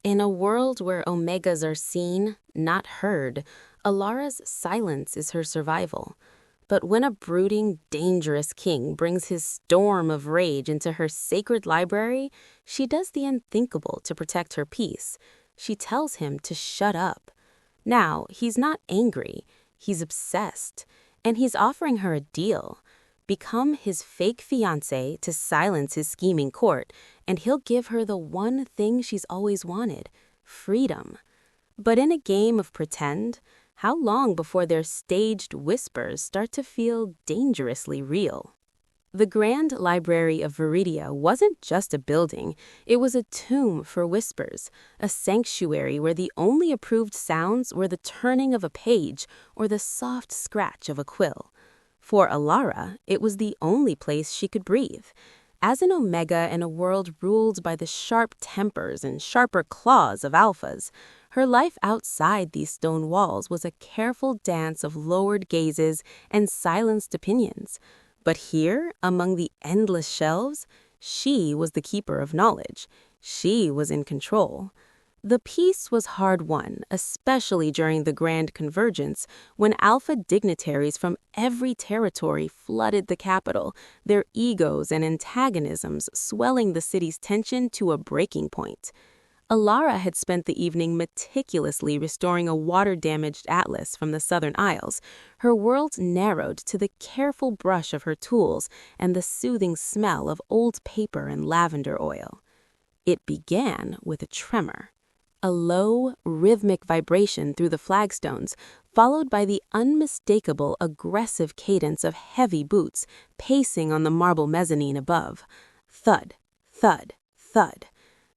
In a world where omegas are seen, not heard, Alara's silence is her survival. But when a brooding, dangerous king brings his storm of rage into her sacred library, she does the unthinkable to protect her peace. She tells him to shut up. Now, he's not angry, he's obsessed, and he's offering her a deal. Become his fake fiancé to silence his scheming court, and he'll give her the one thing she's always wanted: freedom. But in a game of pretend, how long before their staged whispers start to feel dangerously real? The Grand Library of Viridia wasn't just a building, it was a tomb for whispers, a sanctuary where the only approved sounds were the turning of a page or the soft scratch of a quill. For Alara, it was the only place she could breathe. As an Omega in a world ruled by the sharp tempers and sharper claws of alphas, her life outside these stone walls was a careful dance of lowered gazes and silenced opinions. But here, among the endless shelves, she was the keeper of knowledge. She was in control. The peace was hard won, especially during the Grand Convergence, when alpha dignitaries from every territory flooded the capital, their egos and antagonisms swelling the city's tension to a breaking point. Alara had spent the evening meticulously restoring a water-damaged atlas from the Southern Isles, her world narrowed to the careful brush of her tools and the soothing smell of old paper and lavender oil. It began with a tremor. A low, rhythmic vibration through the flagstones, followed by the unmistakable aggressive cadence of heavy boots pacing on the marble mezzanine above. Thud, thud, thud.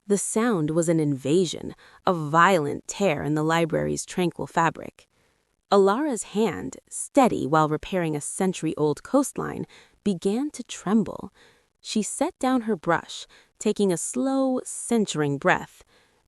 The sound was an invasion, a violent tear in the library's tranquil fabric. Alara's hand, steady while repairing a century-old coastline, began to tremble. She set down her brush, taking a slow, censuring breath.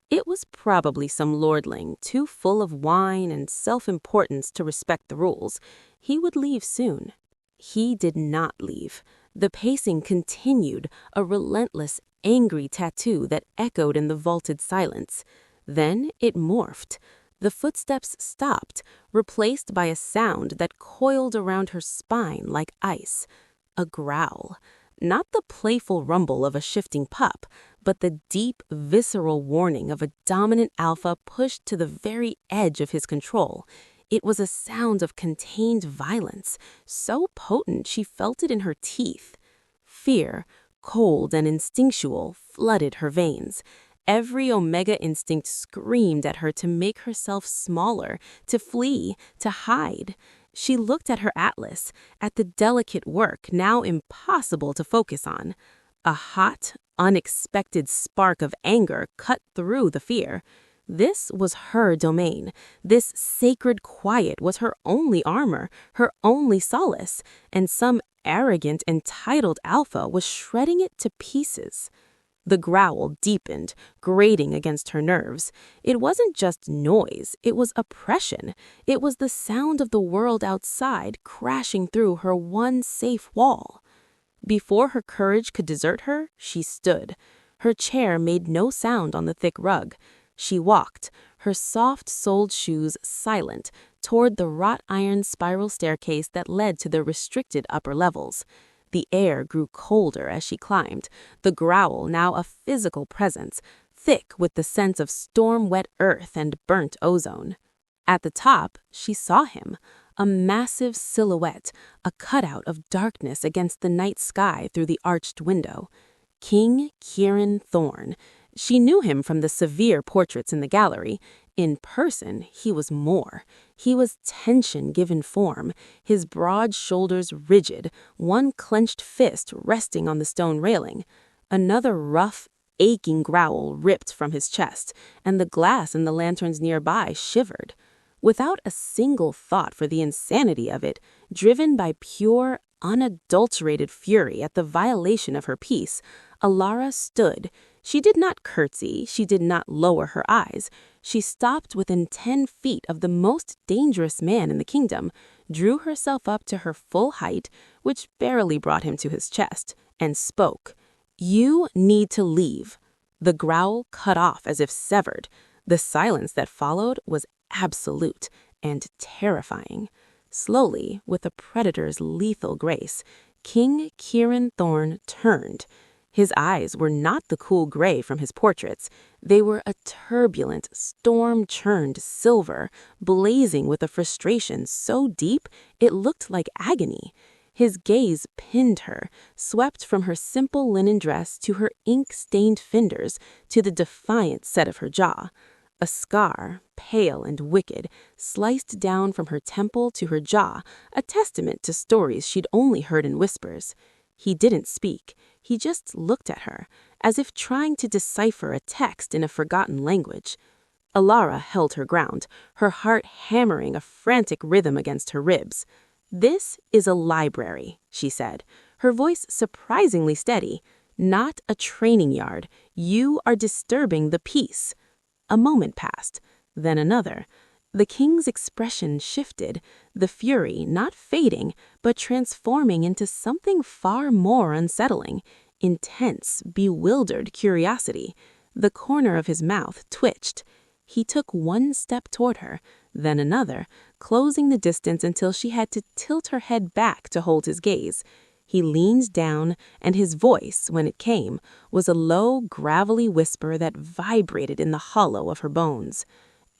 It was probably some lordling, too full of wine and self-importance to respect the rules. He would leave soon. He did not leave. The pacing continued, a relentless, angry tattoo that echoed in the vaulted silence. Then it morphed. The footsteps stopped, replaced by a sound that coiled around her spine like ice. A growl. Not the playful rumble of a shifting pup, but the deep, visceral warning of a dominant alpha pushed to the very edge of his control. It was a sound of contained violence, so potent she felt it in her teeth. Fear, cold and instinctual, flooded her veins. Every Omega instinct screamed at her to make herself smaller, to flee, to hide. She looked at her atlas, at the delicate work now impossible to focus on. A hot, unexpected spark of anger cut through the fear. This was her domain. This sacred quiet was her only armor, her only solace, and some arrogant, entitled alpha was shredding it to pieces. The growl deepened, grating against her nerves. It wasn't just noise, it was oppression. It was the sound of the world outside crashing through her one safe wall. Before her courage could desert her, she stood. Her chair made no sound on the thick rug. She walked, her soft-soled shoes silent, toward the wrought-iron spiral staircase that led to the restricted upper levels. The air grew colder as she climbed, the growl now a physical presence, thick with the sense of storm-wet earth and burnt ozone. At the top, she saw him, a massive silhouette, a cutout of darkness against the night sky through the arched window. King Kieran Thorne. She knew him from the severe portraits in the gallery. In person, he was more. He was tension given form, his broad shoulders rigid, one clenched fist resting on the stone railing. Another rough, aching growl ripped from his chest, and the glass in the lanterns nearby shivered. Without a single thought for the insanity of it, driven by pure, unadulterated fury at the violation of her peace, Alara stood. She did not curtsy, she did not lower her eyes. She stopped within 10 feet of the most dangerous man in the kingdom, drew herself up to her full height, which barely brought him to his chest, and spoke. "You need to leave." The growl cut off as if severed. The silence that followed was absolute and terrifying. Slowly, with a predator's lethal grace, King Kieran Thorne turned. His eyes were not the cool gray from his portraits. They were a turbulent, storm-churned silver, blazing with a frustration so deep it looked like agony. His gaze pinned her, swept from her simple linen dress to her ink-stained fingers to the defiant set of her jaw. A scar, pale and wicked, sliced down from her temple to her jaw, a testament to stories she'd only heard in whispers. He didn't speak. He just looked at her, as if trying to decipher a text in a forgotten language. Alara held her ground, her heart hammering a frantic rhythm against her ribs. "This is a library," she said, her voice surprisingly steady. "Not a training yard. You are disturbing the peace." A moment passed, then another. The king's expression shifted, the fury not fading, but transforming into something far more unsettling. Intense, bewildered curiosity. The corner of his mouth twitched. He took one step toward her, then another, closing the distance until she had to tilt her head back to hold his gaze. He leaned down, and his voice, when it came, was a low, gravelly whisper that vibrated in the hollow of her bones.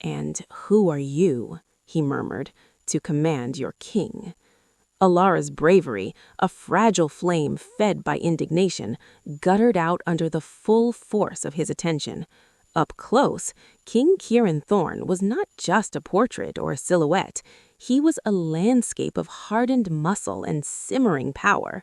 "And who are you," he murmured, "to command your king?" Alara's bravery, a fragile flame fed by indignation, guttered out under the full force of his attention. Up close, King Kieran Thorne was not just a portrait or a silhouette. He was a landscape of hardened muscle and simmering power.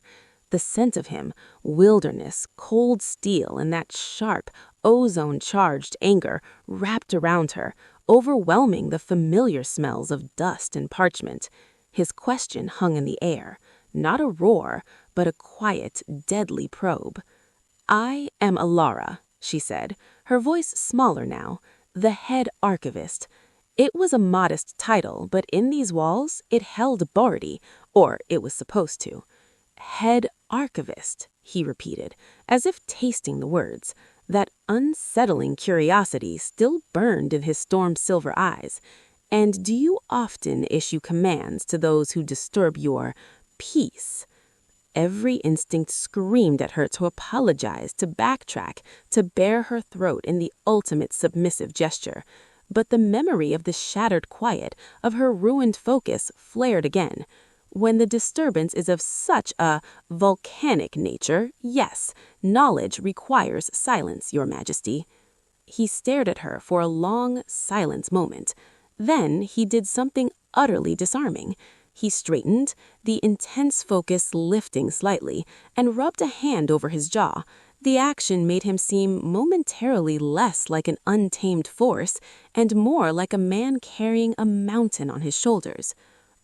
The scent of him, wilderness, cold steel, and that sharp, ozone-charged anger wrapped around her, overwhelming the familiar smells of dust and parchment. His question hung in the air, not a roar, but a quiet, deadly probe. "I am Alara," she said, her voice smaller now, "the head archivist." It was a modest title, but in these walls it held authority, or it was supposed to. "Head archivist," he repeated, as if tasting the words. That unsettling curiosity still burned in his storm-silver eyes. "And do you often issue commands to those who disturb your peace?" Every instinct screamed at her to apologize, to backtrack, to bare her throat in the ultimate submissive gesture. But the memory of the shattered quiet, of her ruined focus, flared again. "When the disturbance is of such a volcanic nature, yes, knowledge requires silence, Your Majesty." He stared at her for a long, silent moment. Then he did something utterly disarming. He straightened, the intense focus lifting slightly, and rubbed a hand over his jaw. The action made him seem momentarily less like an untamed force and more like a man carrying a mountain on his shoulders.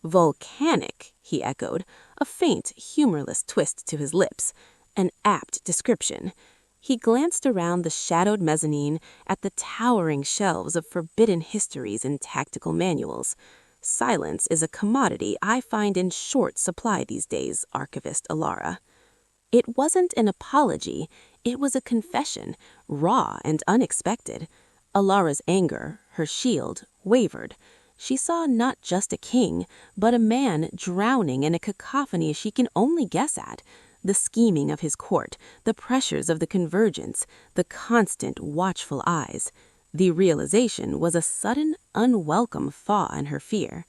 "Volcanic," he echoed, a faint, humorless twist to his lips. An apt description. He glanced around the shadowed mezzanine at the towering shelves of forbidden histories and tactical manuals. "Silence is a commodity I find in short supply these days, Archivist Alara." It wasn't an apology, it was a confession, raw and unexpected. Alara's anger, her shield, wavered. She saw not just a king, but a man drowning in a cacophony she can only guess at. The scheming of his court, the pressures of the convergence, the constant, watchful eyes. The realization was a sudden, unwelcome thaw in her fear.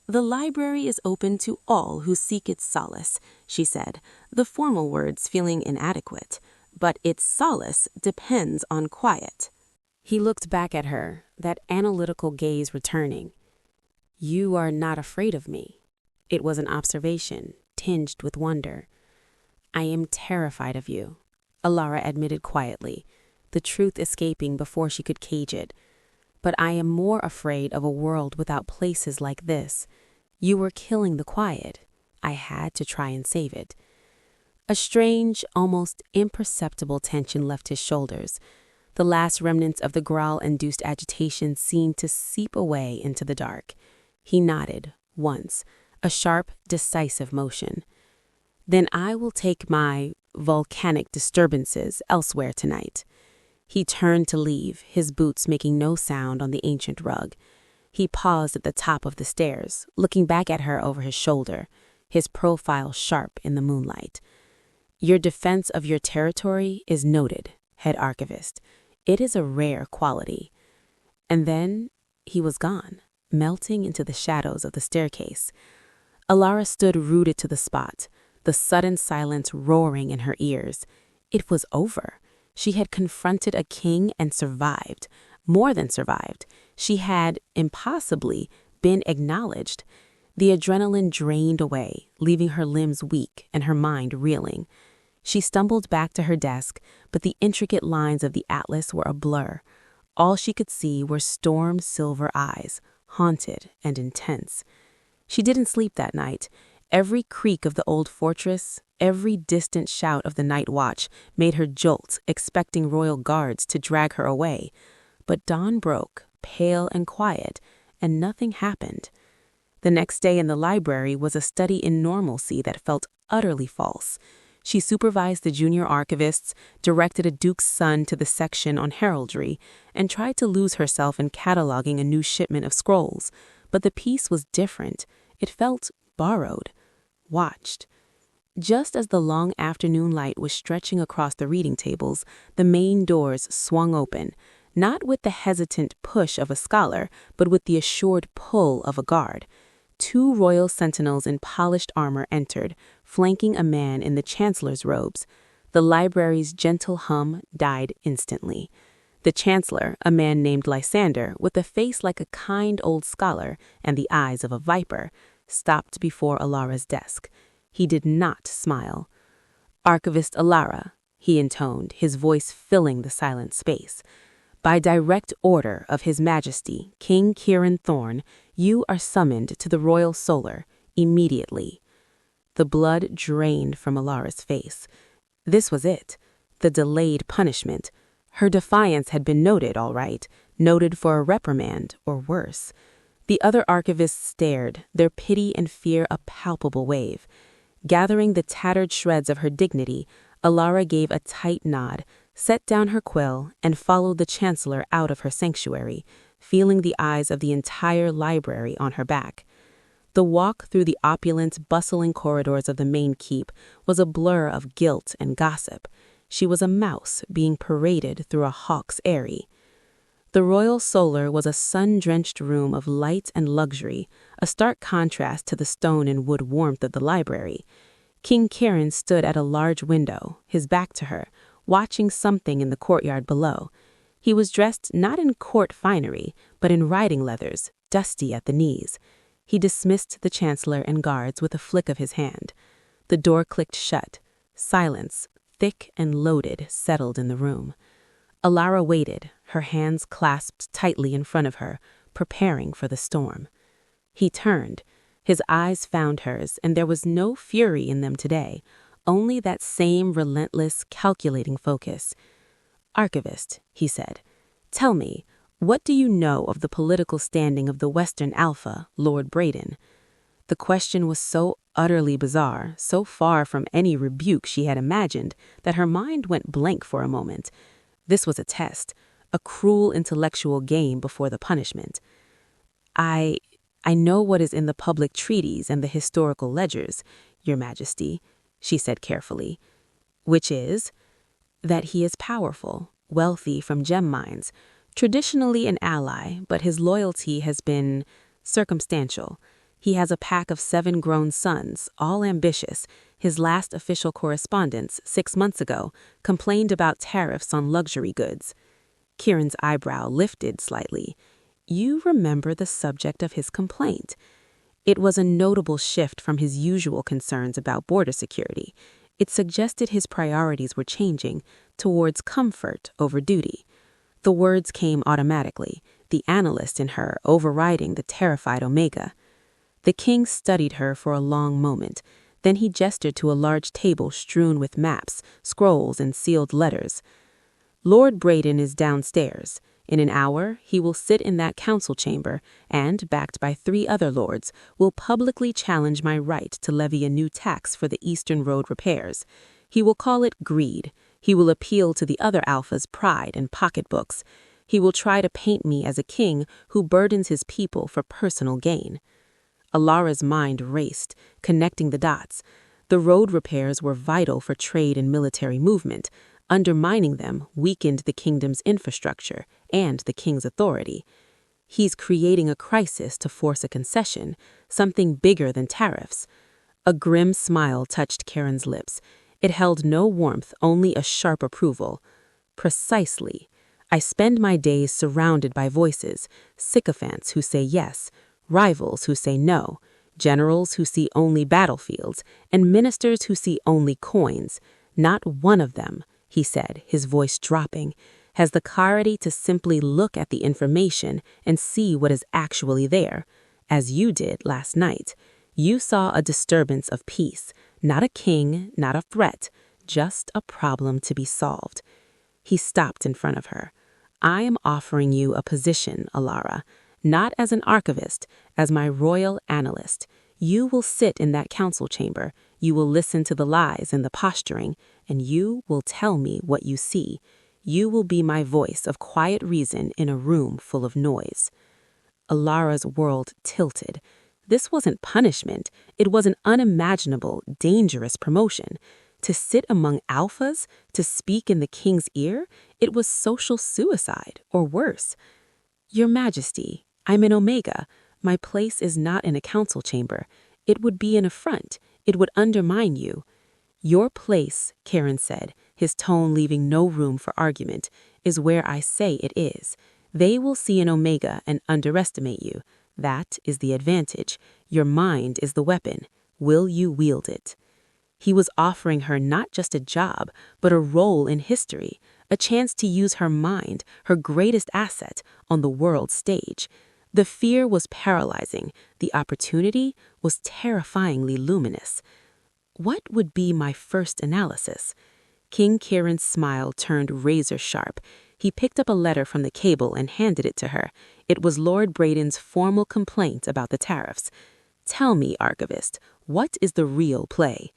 "The library is open to all who seek its solace," she said, the formal words feeling inadequate. "But its solace depends on quiet." He looked back at her, that analytical gaze returning. "You are not afraid of me." It was an observation, tinged with wonder. "I am terrified of you," Alara admitted quietly, the truth escaping before she could cage it. "But I am more afraid of a world without places like this. You were killing the quiet. I had to try and save it." A strange, almost imperceptible tension left his shoulders. The last remnants of the growl-induced agitation seemed to seep away into the dark. He nodded, once, a sharp, decisive motion. "Then I will take my volcanic disturbances elsewhere tonight." He turned to leave, his boots making no sound on the ancient rug. He paused at the top of the stairs, looking back at her over his shoulder, his profile sharp in the moonlight. "Your defense of your territory is noted, head archivist. It is a rare quality." And then he was gone, melting into the shadows of the staircase. Alara stood rooted to the spot, the sudden silence roaring in her ears. It was over. She had confronted a king and survived. More than survived. She had, impossibly, been acknowledged. The adrenaline drained away, leaving her limbs weak and her mind reeling. She stumbled back to her desk, but the intricate lines of the atlas were a blur. All she could see were storm-silver eyes, haunted and intense. She didn't sleep that night. Every creak of the old fortress, every distant shout of the night watch made her jolt, expecting royal guards to drag her away. But dawn broke, pale and quiet, and nothing happened. The next day in the library was a study in normalcy that felt utterly false. She supervised the junior archivists, directed a duke's son to the section on heraldry, and tried to lose herself in cataloging a new shipment of scrolls. But the piece was different. It felt borrowed, watched. Just as the long afternoon light was stretching across the reading tables, the main doors swung open, not with the hesitant push of a scholar, but with the assured pull of a guard. 2 royal sentinels in polished armor entered, flanking a man in the chancellor's robes. The library's gentle hum died instantly. The chancellor, a man named Lysander, with a face like a kind old scholar and the eyes of a viper, stopped before Alara's desk. He did not smile. "Archivist Alara," he intoned, his voice filling the silent space. "By direct order of His Majesty, King Kieran Thorne, you are summoned to the Royal Solar, immediately." The blood drained from Alara's face. This was it, the delayed punishment. Her defiance had been noted, all right, noted for a reprimand, or worse. The other archivists stared, their pity and fear a palpable wave. Gathering the tattered shreds of her dignity, Alara gave a tight nod, set down her quill, and followed the chancellor out of her sanctuary, feeling the eyes of the entire library on her back. The walk through the opulent, bustling corridors of the main keep was a blur of guilt and gossip. She was a mouse being paraded through a hawk's eyrie. The Royal Solar was a sun-drenched room of light and luxury, a stark contrast to the stone and wood warmth of the library. King Kieran stood at a large window, his back to her, watching something in the courtyard below. He was dressed not in court finery, but in riding leathers, dusty at the knees. He dismissed the chancellor and guards with a flick of his hand. The door clicked shut. Silence, thick and loaded, settled in the room. Alara waited, her hands clasped tightly in front of her, preparing for the storm. He turned. His eyes found hers, and there was no fury in them today, only that same relentless, calculating focus. "Archivist," he said, "tell me, what do you know of the political standing of the Western Alpha, Lord Braden?" The question was so utterly bizarre, so far from any rebuke she had imagined, that her mind went blank for a moment. This was a test, a cruel intellectual game before the punishment. I know what is in the public treaties and the historical ledgers, Your Majesty," she said carefully, "which is that he is powerful, wealthy from gem mines, traditionally an ally, but his loyalty has been circumstantial. He has a pack of 7 grown sons, all ambitious. His last official correspondence, 6 months ago, complained about tariffs on luxury goods." Kieran's eyebrow lifted slightly. "You remember the subject of his complaint." It was a notable shift from his usual concerns about border security. It suggested his priorities were changing towards comfort over duty. The words came automatically, the analyst in her overriding the terrified Omega. The king studied her for a long moment. Then he gestured to a large table strewn with maps, scrolls, and sealed letters. "Lord Braden is downstairs. In an hour, he will sit in that council chamber and, backed by 3 other lords, will publicly challenge my right to levy a new tax for the Eastern Road repairs. He will call it greed. He will appeal to the other alphas' pride and pocketbooks. He will try to paint me as a king who burdens his people for personal gain. Alara's mind raced, connecting the dots. The road repairs were vital for trade and military movement. Undermining them weakened the kingdom's infrastructure and the king's authority. He's creating a crisis to force a concession, something bigger than tariffs. A grim smile touched Karen's lips. It held no warmth, only a sharp approval. Precisely. I spend my days surrounded by voices, sycophants who say yes, rivals who say no, generals who see only battlefields, and ministers who see only coins. Not one of them, he said, his voice dropping, has the clarity to simply look at the information and see what is actually there, as you did last night. You saw a disturbance of peace, not a king, not a threat, just a problem to be solved. He stopped in front of her. I am offering you a position, Alara, not as an archivist, as my royal analyst. You will sit in that council chamber, you will listen to the lies and the posturing, and you will tell me what you see. You will be my voice of quiet reason in a room full of noise. Alara's world tilted. This wasn't punishment. It was an unimaginable, dangerous promotion. To sit among alphas, to speak in the king's ear, it was social suicide, or worse. Your Majesty, I'm an Omega. My place is not in a council chamber. It would be an affront. It would undermine you. Your place, Karen said, his tone leaving no room for argument, is where I say it is. They will see an Omega and underestimate you. That is the advantage. Your mind is the weapon. Will you wield it? He was offering her not just a job, but a role in history, a chance to use her mind, her greatest asset, on the world stage. The fear was paralyzing. The opportunity was terrifyingly luminous. What would be my first analysis? King Kieran's smile turned razor sharp. He picked up a letter from the cable and handed it to her. It was Lord Braden's formal complaint about the tariffs. Tell me, archivist, what is the real play?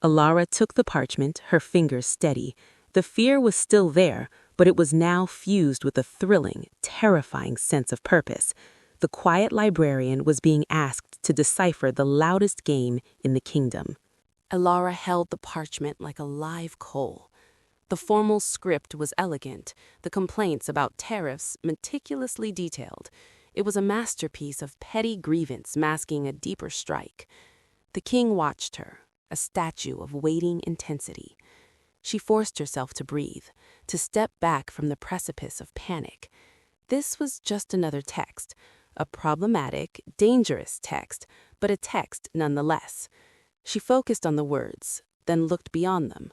Alara took the parchment, her fingers steady. The fear was still there, but it was now fused with a thrilling, terrifying sense of purpose. The quiet librarian was being asked to decipher the loudest game in the kingdom. Alara held the parchment like a live coal. The formal script was elegant, the complaints about tariffs meticulously detailed. It was a masterpiece of petty grievance masking a deeper strike. The king watched her, a statue of waiting intensity. She forced herself to breathe, to step back from the precipice of panic. This was just another text, a problematic, dangerous text, but a text nonetheless. She focused on the words, then looked beyond them.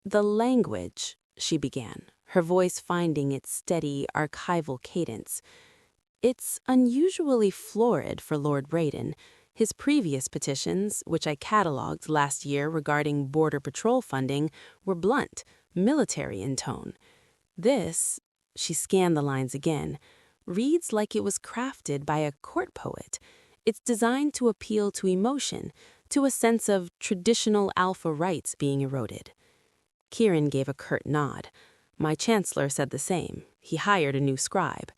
The language, she began, her voice finding its steady, archival cadence. It's unusually florid for Lord Braden. His previous petitions, which I catalogued last year regarding border patrol funding, were blunt, military in tone. This, she scanned the lines again, reads like it was crafted by a court poet. It's designed to appeal to emotion, to a sense of traditional alpha rights being eroded. Kieran gave a curt nod. My chancellor said the same. He hired a new scribe.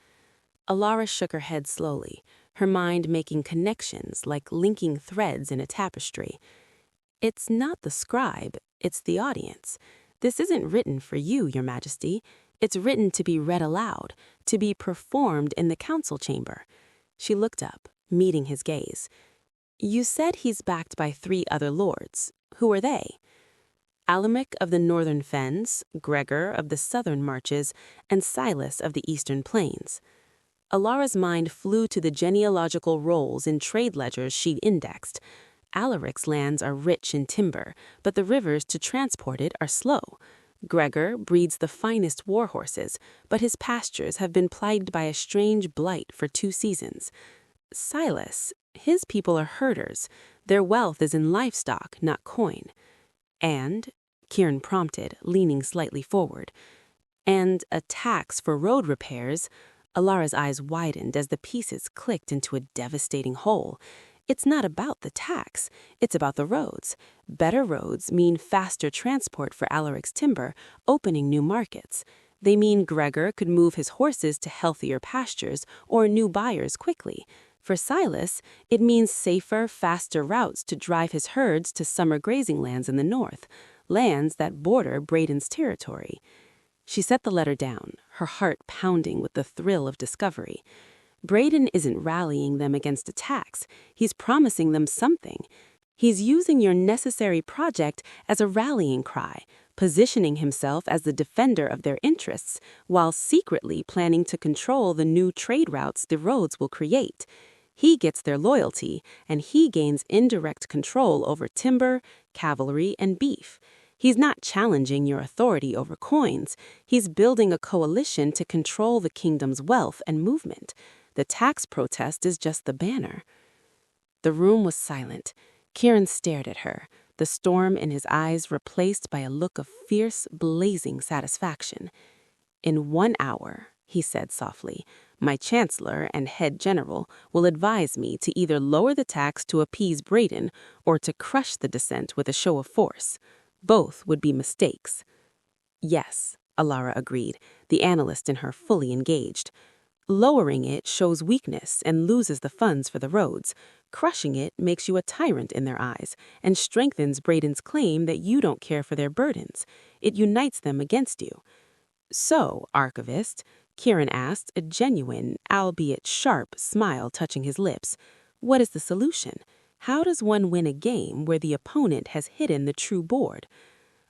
Alara shook her head slowly, her mind making connections like linking threads in a tapestry. It's not the scribe, it's the audience. This isn't written for you, Your Majesty. It's written to be read aloud, to be performed in the council chamber. She looked up, meeting his gaze. You said he's backed by 3 other lords. Who are they? Alamic of the northern fens, Gregor of the southern marches, and Silas of the eastern plains. Alara's mind flew to the genealogical rolls in trade ledgers she'd indexed. Alaric's lands are rich in timber, but the rivers to transport it are slow. Gregor breeds the finest war horses, but his pastures have been plagued by a strange blight for 2 seasons. Silas, his people are herders. Their wealth is in livestock, not coin. And, Kieran prompted, leaning slightly forward, and a tax for road repairs. Alara's eyes widened as the pieces clicked into a devastating whole. It's not about the tax, it's about the roads. Better roads mean faster transport for Alaric's timber, opening new markets. They mean Gregor could move his horses to healthier pastures or new buyers quickly. For Silas, it means safer, faster routes to drive his herds to summer grazing lands in the north, lands that border Braden's territory. She set the letter down, her heart pounding with the thrill of discovery. Braden isn't rallying them against a tax. He's promising them something. He's using your necessary project as a rallying cry, positioning himself as the defender of their interests, while secretly planning to control the new trade routes the roads will create. He gets their loyalty, and he gains indirect control over timber, cavalry, and beef. He's not challenging your authority over coins. He's building a coalition to control the kingdom's wealth and movement. The tax protest is just the banner. The room was silent. Kieran stared at her, the storm in his eyes replaced by a look of fierce, blazing satisfaction. "In 1 hour," he said softly, "my chancellor and head general will advise me to either lower the tax to appease Braden or to crush the dissent with a show of force. Both would be mistakes." "Yes," Alara agreed, the analyst in her fully engaged. "Lowering it shows weakness and loses the funds for the roads. Crushing it makes you a tyrant in their eyes and strengthens Braden's claim that you don't care for their burdens. It unites them against you." "So, Archivist," Kieran asked, a genuine, albeit sharp, smile touching his lips, "what is the solution? How does one win a game where the opponent has hidden the true board?"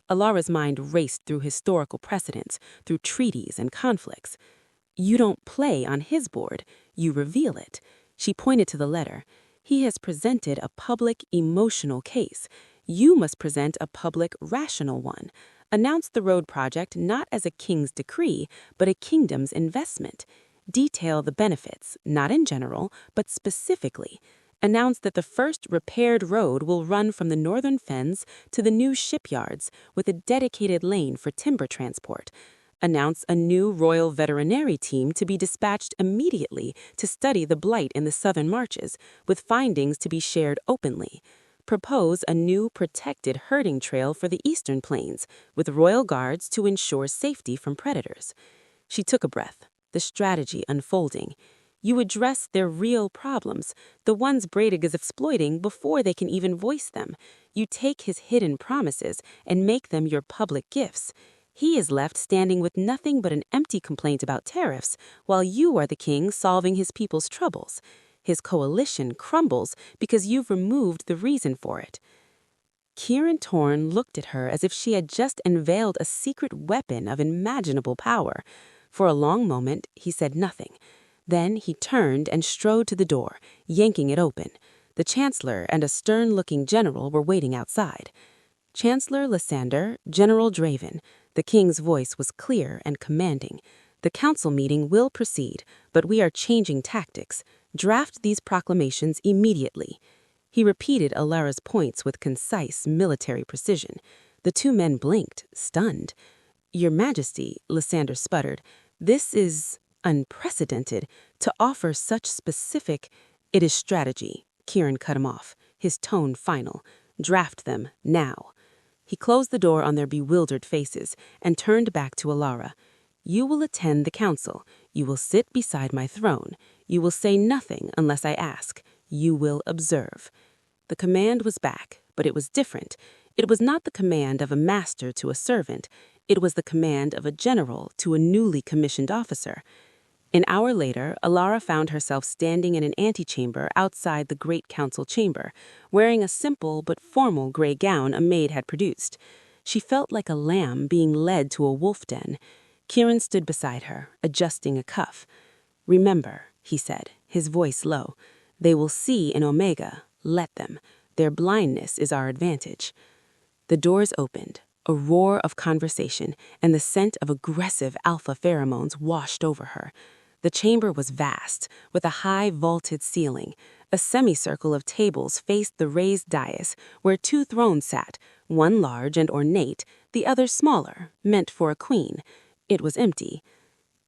Alara's mind raced through historical precedents, through treaties and conflicts. "You don't play on his board, you reveal it." She pointed to the letter. "He has presented a public, emotional case. You must present a public, rational one. Announce the road project not as a king's decree, but a kingdom's investment. Detail the benefits, not in general, but specifically. Announce that the first repaired road will run from the northern fens to the new shipyards with a dedicated lane for timber transport. Announce a new royal veterinary team to be dispatched immediately to study the blight in the southern marches, with findings to be shared openly. Propose a new protected herding trail for the eastern plains, with royal guards to ensure safety from predators." She took a breath, the strategy unfolding. You address their real problems, the ones Bredig is exploiting before they can even voice them. You take his hidden promises and make them your public gifts. He is left standing with nothing but an empty complaint about tariffs, while you are the king solving his people's troubles. His coalition crumbles because you've removed the reason for it. Kieran Torn looked at her as if she had just unveiled a secret weapon of unimaginable power. For a long moment, he said nothing. Then he turned and strode to the door, yanking it open. The chancellor and a stern-looking general were waiting outside. "Chancellor Lysander, General Draven." The king's voice was clear and commanding. "The council meeting will proceed, but we are changing tactics. Draft these proclamations immediately." He repeated Alara's points with concise military precision. The two men blinked, stunned. "Your Majesty," Lysander sputtered, "this is unprecedented. To offer such specific—" "It is strategy," Kieran cut him off, his tone final. "Draft them, now." He closed the door on their bewildered faces and turned back to Alara. "You will attend the council. You will sit beside my throne. You will say nothing unless I ask. You will observe." The command was back, but it was different. It was not the command of a master to a servant. It was the command of a general to a newly commissioned officer. An hour later, Alara found herself standing in an antechamber outside the great council chamber, wearing a simple but formal gray gown a maid had produced. She felt like a lamb being led to a wolf den. Kieran stood beside her, adjusting a cuff. "Remember," he said, his voice low, "they will see in Omega. Let them. Their blindness is our advantage." The doors opened. A roar of conversation and the scent of aggressive alpha pheromones washed over her. The chamber was vast, with a high vaulted ceiling. A semicircle of tables faced the raised dais, where two thrones sat, one large and ornate, the other smaller, meant for a queen. It was empty.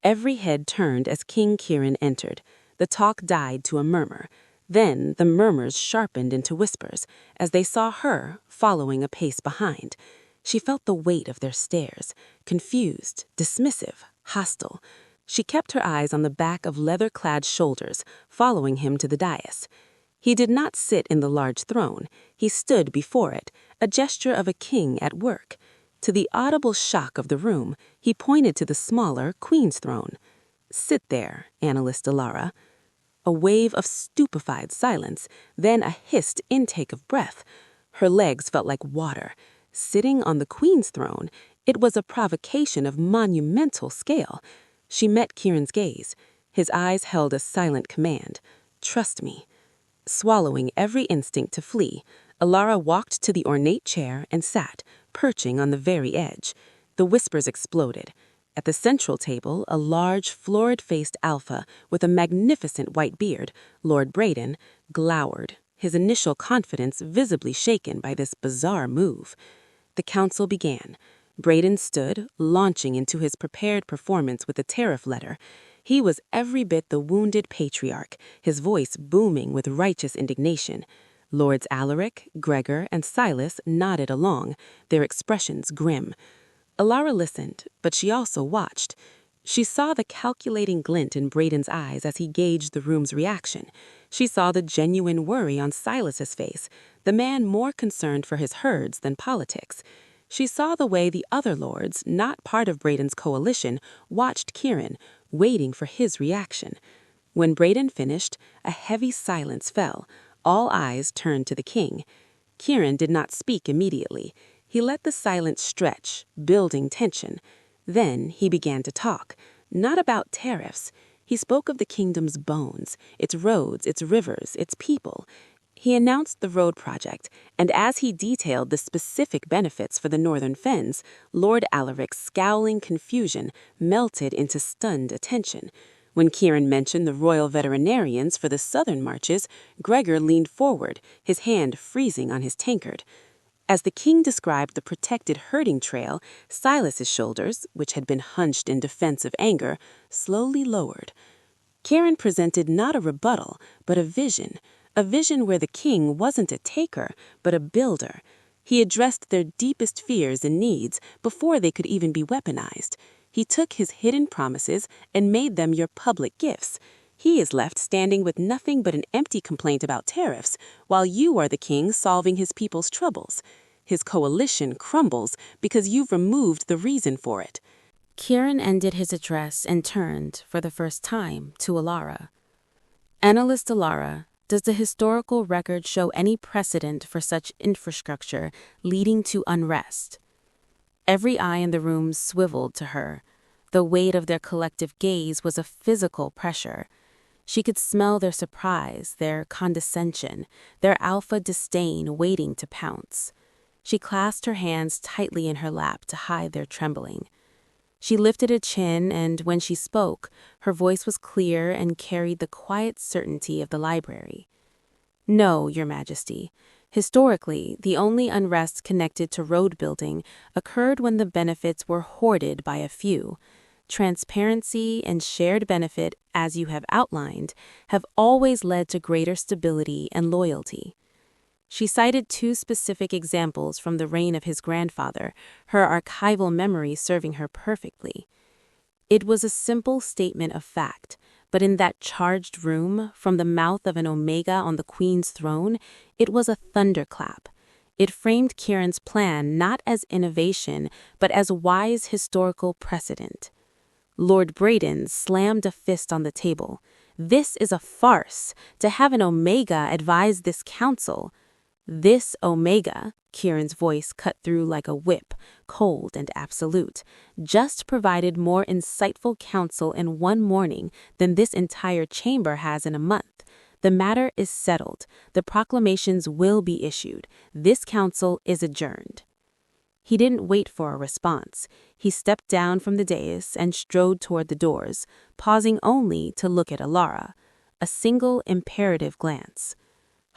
Every head turned as King Kieran entered. The talk died to a murmur. Then the murmurs sharpened into whispers as they saw her following a pace behind. She felt the weight of their stares, confused, dismissive, hostile. She kept her eyes on the back of leather-clad shoulders, following him to the dais. He did not sit in the large throne. He stood before it, a gesture of a king at work. To the audible shock of the room, he pointed to the smaller queen's throne. "Sit there, Analyst Alara." A wave of stupefied silence, then a hissed intake of breath. Her legs felt like water. Sitting on the queen's throne, it was a provocation of monumental scale. She met Kieran's gaze. His eyes held a silent command. "Trust me." Swallowing every instinct to flee, Alara walked to the ornate chair and sat, perching on the very edge. The whispers exploded. At the central table, a large, florid-faced alpha with a magnificent white beard, Lord Braden, glowered, his initial confidence visibly shaken by this bizarre move. The council began. Braden stood, launching into his prepared performance with the tariff letter. He was every bit the wounded patriarch, his voice booming with righteous indignation. Lords Alaric, Gregor, and Silas nodded along, their expressions grim. Alara listened, but she also watched. She saw the calculating glint in Braden's eyes as he gauged the room's reaction. She saw the genuine worry on Silas's face, the man more concerned for his herds than politics. She saw the way the other lords, not part of Braden's coalition, watched Kieran, waiting for his reaction. When Braden finished, a heavy silence fell. All eyes turned to the king. Kieran did not speak immediately. He let the silence stretch, building tension. Then he began to talk, not about tariffs. He spoke of the kingdom's bones, its roads, its rivers, its people. He announced the road project, and as he detailed the specific benefits for the northern fens, Lord Alaric's scowling confusion melted into stunned attention. When Kieran mentioned the royal veterinarians for the southern marches, Gregor leaned forward, his hand freezing on his tankard. As the king described the protected herding trail, Silas's shoulders, which had been hunched in defensive anger, slowly lowered. Kieran presented not a rebuttal, but a vision where the king wasn't a taker, but a builder. He addressed their deepest fears and needs before they could even be weaponized. He took his hidden promises and made them your public gifts. He is left standing with nothing but an empty complaint about tariffs, while you are the king solving his people's troubles. His coalition crumbles because you've removed the reason for it. Kieran ended his address and turned, for the first time, to Alara. "Analyst Alara, does the historical record show any precedent for such infrastructure leading to unrest?" Every eye in the room swiveled to her. The weight of their collective gaze was a physical pressure. She could smell their surprise, their condescension, their alpha disdain waiting to pounce. She clasped her hands tightly in her lap to hide their trembling. She lifted a chin, and when she spoke, her voice was clear and carried the quiet certainty of the library. "No, Your Majesty. Historically, the only unrest connected to road building occurred when the benefits were hoarded by a few. Transparency and shared benefit, as you have outlined, have always led to greater stability and loyalty." She cited two specific examples from the reign of his grandfather, her archival memory serving her perfectly. It was a simple statement of fact, but in that charged room, from the mouth of an Omega on the Queen's throne, it was a thunderclap. It framed Kieran's plan not as innovation, but as wise historical precedent. Lord Braden slammed a fist on the table. "This is a farce. To have an Omega advise this council." "This Omega," Kieran's voice cut through like a whip, cold and absolute, "just provided more insightful counsel in one morning than this entire chamber has in a month. The matter is settled. The proclamations will be issued. This council is adjourned." He didn't wait for a response. He stepped down from the dais and strode toward the doors, pausing only to look at Alara. A single imperative glance.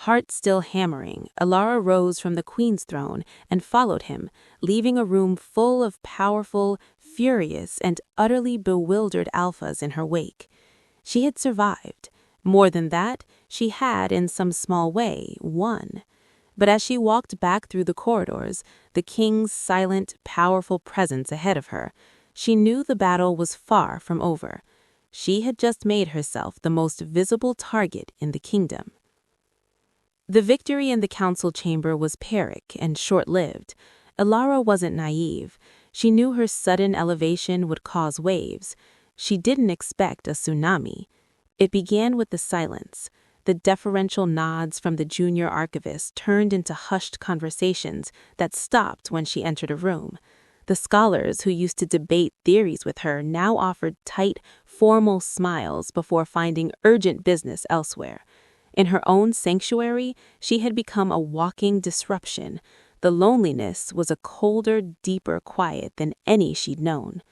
Heart still hammering, Alara rose from the Queen's throne and followed him, leaving a room full of powerful, furious, and utterly bewildered alphas in her wake. She had survived. More than that, she had, in some small way, won. But as she walked back through the corridors, the king's silent, powerful presence ahead of her, she knew the battle was far from over. She had just made herself the most visible target in the kingdom. The victory in the council chamber was Pyrrhic and short-lived. Elara wasn't naive. She knew her sudden elevation would cause waves. She didn't expect a tsunami. It began with the silence. The deferential nods from the junior archivist turned into hushed conversations that stopped when she entered a room. The scholars who used to debate theories with her now offered tight, formal smiles before finding urgent business elsewhere. In her own sanctuary, she had become a walking disruption. The loneliness was a colder, deeper quiet than any she'd known.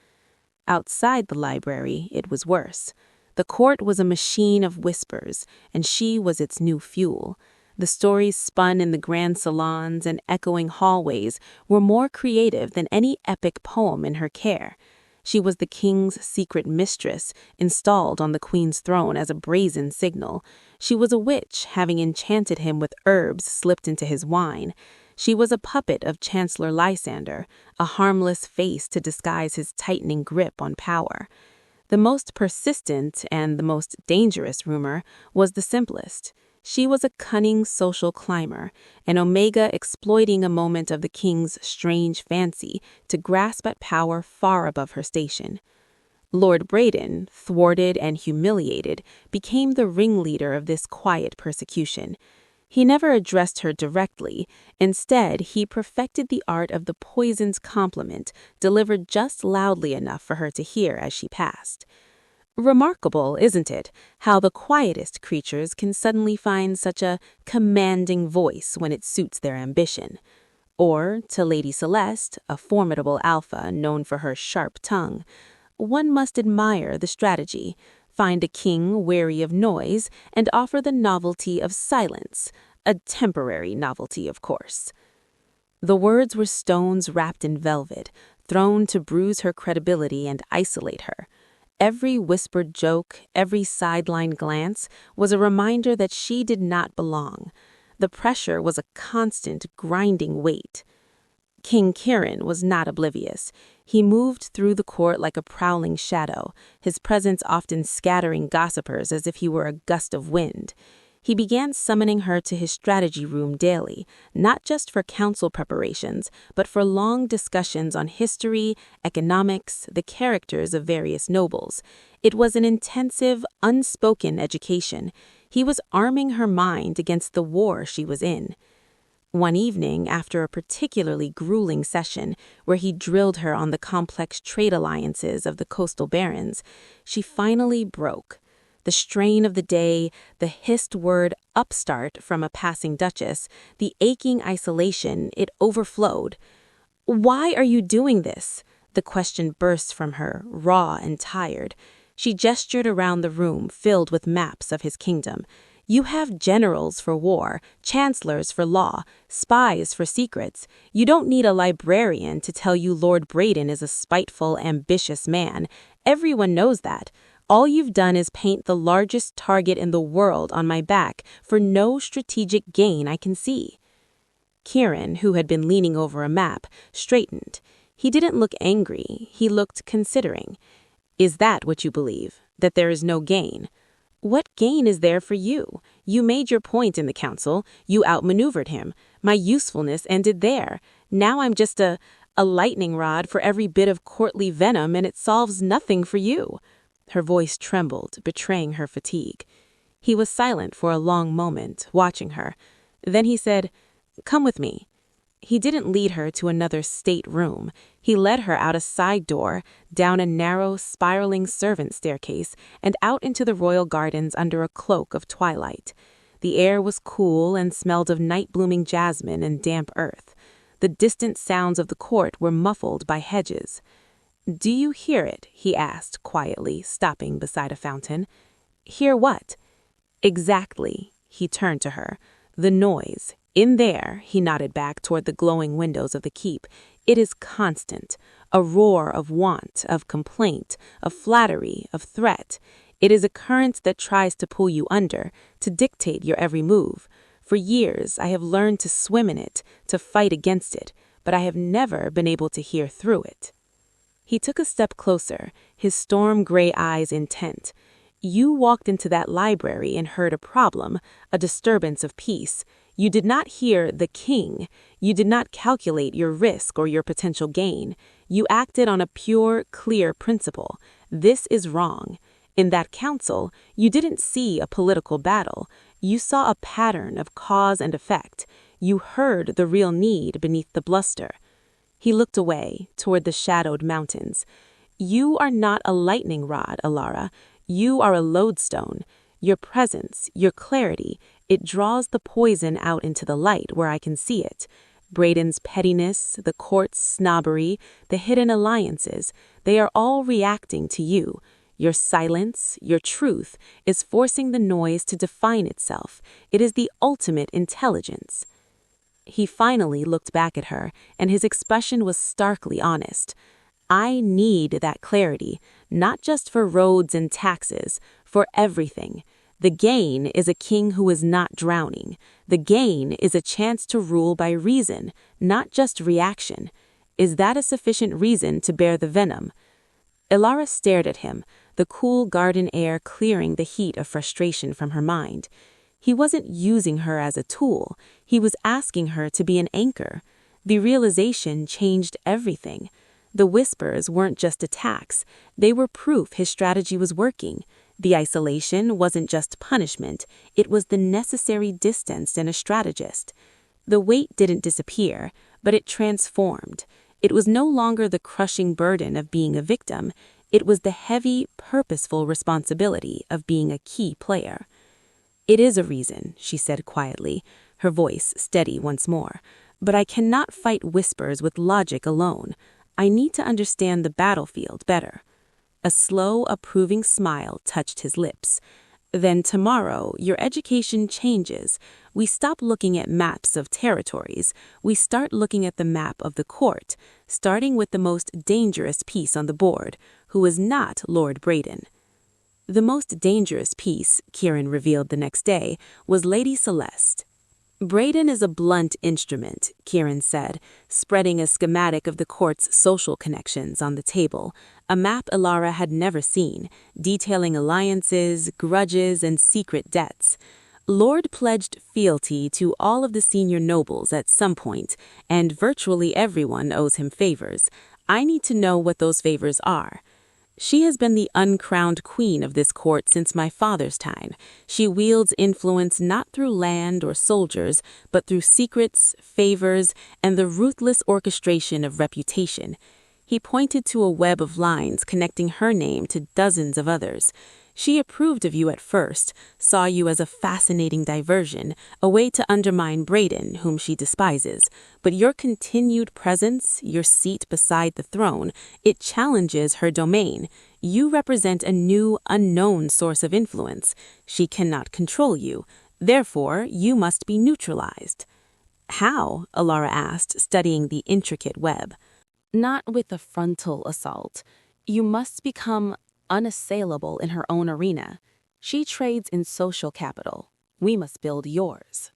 Outside the library, it was worse. The court was a machine of whispers, and she was its new fuel. The stories spun in the grand salons and echoing hallways were more creative than any epic poem in her care. She was the king's secret mistress, installed on the queen's throne as a brazen signal. She was a witch, having enchanted him with herbs slipped into his wine. She was a puppet of Chancellor Lysander, a harmless face to disguise his tightening grip on power. The most persistent and the most dangerous rumor was the simplest. She was a cunning social climber, an Omega exploiting a moment of the king's strange fancy to grasp at power far above her station. Lord Braden, thwarted and humiliated, became the ringleader of this quiet persecution. He never addressed her directly. Instead, he perfected the art of the poison's compliment, delivered just loudly enough for her to hear as she passed. Remarkable, isn't it, how the quietest creatures can suddenly find such a commanding voice when it suits their ambition? Or, to Lady Celeste, a formidable alpha known for her sharp tongue, one must admire the strategy. Find a king weary of noise and offer the novelty of silence, a temporary novelty, of course. The words were stones wrapped in velvet, thrown to bruise her credibility and isolate her. Every whispered joke, every sideline glance was a reminder that she did not belong. The pressure was a constant, grinding weight. King Kieran was not oblivious. He moved through the court like a prowling shadow, his presence often scattering gossipers as if he were a gust of wind. He began summoning her to his strategy room daily, not just for council preparations, but for long discussions on history, economics, the characters of various nobles. It was an intensive, unspoken education. He was arming her mind against the war she was in. One evening, after a particularly grueling session where he drilled her on the complex trade alliances of the coastal barons, she finally broke. The strain of the day, the hissed word upstart from a passing duchess, the aching isolation, it overflowed. "Why are you doing this?" The question burst from her, raw and tired. She gestured around the room filled with maps of his kingdom. "You have generals for war, chancellors for law, spies for secrets. You don't need a librarian to tell you Lord Braden is a spiteful, ambitious man. Everyone knows that. All you've done is paint the largest target in the world on my back for no strategic gain I can see." Kieran, who had been leaning over a map, straightened. He didn't look angry. He looked considering. "Is that what you believe? That there is no gain? What gain is there for you? You made your point in the council. You outmaneuvered him. My usefulness ended there. Now I'm just a lightning rod for every bit of courtly venom, and it solves nothing for you." Her voice trembled, betraying her fatigue. He was silent for a long moment, watching her. Then he said, "Come with me." He didn't lead her to another state room. He led her out a side door, down a narrow, spiraling servant staircase, and out into the royal gardens under a cloak of twilight. The air was cool and smelled of night-blooming jasmine and damp earth. The distant sounds of the court were muffled by hedges. "Do you hear it?" he asked quietly, stopping beside a fountain. "Hear what?" "Exactly." He turned to her. "The noise. In there," he nodded back toward the glowing windows of the keep. "It is constant. A roar of want, of complaint, of flattery, of threat. It is a current that tries to pull you under, to dictate your every move. For years, I have learned to swim in it, to fight against it, but I have never been able to hear through it." He took a step closer, his storm-gray eyes intent. "You walked into that library and heard a problem, a disturbance of peace. You did not hear the king. You did not calculate your risk or your potential gain. You acted on a pure, clear principle. This is wrong. In that council, you didn't see a political battle. You saw a pattern of cause and effect. You heard the real need beneath the bluster." He looked away, toward the shadowed mountains. "You are not a lightning rod, Alara. You are a lodestone. Your presence, your clarity, it draws the poison out into the light where I can see it. Braden's pettiness, the court's snobbery, the hidden alliances, they are all reacting to you. Your silence, your truth, is forcing the noise to define itself. It is the ultimate intelligence." He finally looked back at her, and his expression was starkly honest. "I need that clarity, not just for roads and taxes, for everything. The gain is a king who is not drowning. The gain is a chance to rule by reason, not just reaction. Is that a sufficient reason to bear the venom?" Alara stared at him, the cool garden air clearing the heat of frustration from her mind. He wasn't using her as a tool. He was asking her to be an anchor. The realization changed everything. The whispers weren't just attacks. They were proof his strategy was working. The isolation wasn't just punishment. It was the necessary distance in a strategist. The weight didn't disappear, but it transformed. It was no longer the crushing burden of being a victim. It was the heavy, purposeful responsibility of being a key player. "It is a reason," she said quietly, her voice steady once more. "But I cannot fight whispers with logic alone. I need to understand the battlefield better." A slow, approving smile touched his lips. "Then tomorrow, your education changes. We stop looking at maps of territories. We start looking at the map of the court, starting with the most dangerous piece on the board, who is not Lord Braden." The most dangerous piece, Kieran revealed the next day, was Lady Celeste. "Braden is a blunt instrument," Kieran said, spreading a schematic of the court's social connections on the table, a map Alara had never seen, detailing alliances, grudges, and secret debts. "Lord pledged fealty to all of the senior nobles at some point, and virtually everyone owes him favors. I need to know what those favors are. She has been the uncrowned queen of this court since my father's time. She wields influence not through land or soldiers, but through secrets, favors, and the ruthless orchestration of reputation." He pointed to a web of lines connecting her name to dozens of others. "She approved of you at first, saw you as a fascinating diversion, a way to undermine Braden, whom she despises. But your continued presence, your seat beside the throne, it challenges her domain. You represent a new, unknown source of influence. She cannot control you. Therefore, you must be neutralized." "How?" Alara asked, studying the intricate web. "Not with a frontal assault. You must become unassailable in her own arena. She trades in social capital. We must build yours."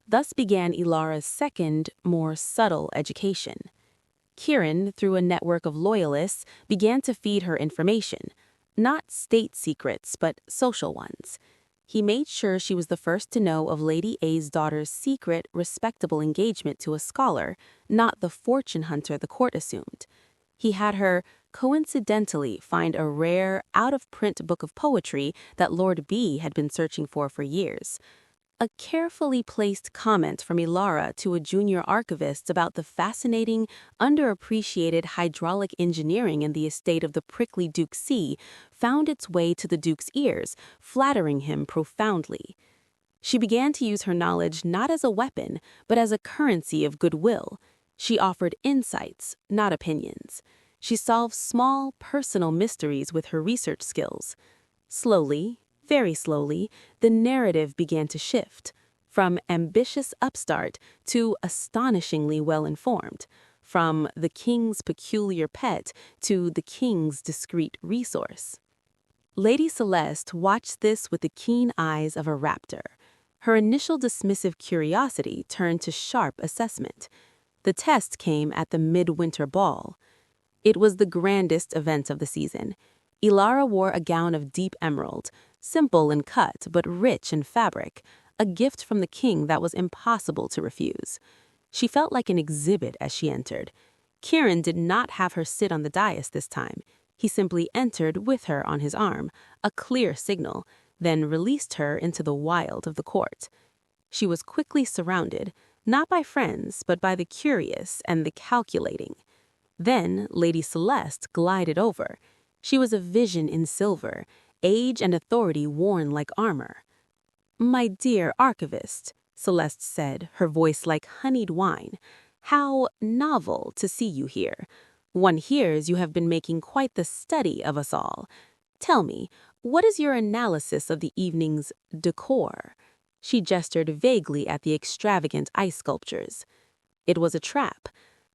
Thus began Ilara's second, more subtle education. Kieran, through a network of loyalists, began to feed her information. Not state secrets, but social ones. He made sure she was the first to know of Lady A's daughter's secret, respectable engagement to a scholar, not the fortune hunter the court assumed. He had her, coincidentally, find a rare, out-of-print book of poetry that Lord B had been searching for years. A carefully placed comment from Ilara to a junior archivist about the fascinating, underappreciated hydraulic engineering in the estate of the prickly Duke C found its way to the Duke's ears, flattering him profoundly. She began to use her knowledge not as a weapon, but as a currency of goodwill. She offered insights, not opinions. She solved small, personal mysteries with her research skills. Slowly, very slowly, the narrative began to shift, from ambitious upstart to astonishingly well-informed, from the king's peculiar pet to the king's discreet resource. Lady Celeste watched this with the keen eyes of a raptor. Her initial dismissive curiosity turned to sharp assessment. The test came at the midwinter ball. It was the grandest event of the season. Elara wore a gown of deep emerald, simple in cut but rich in fabric, a gift from the king that was impossible to refuse. She felt like an exhibit as she entered. Kieran did not have her sit on the dais this time. He simply entered with her on his arm, a clear signal, then released her into the wild of the court. She was quickly surrounded, not by friends, but by the curious and the calculating. Then Lady Celeste glided over. She was a vision in silver, age and authority worn like armor. "My dear archivist," Celeste said, her voice like honeyed wine, "how novel to see you here. One hears you have been making quite the study of us all. Tell me, what is your analysis of the evening's decor?" She gestured vaguely at the extravagant ice sculptures. It was a trap.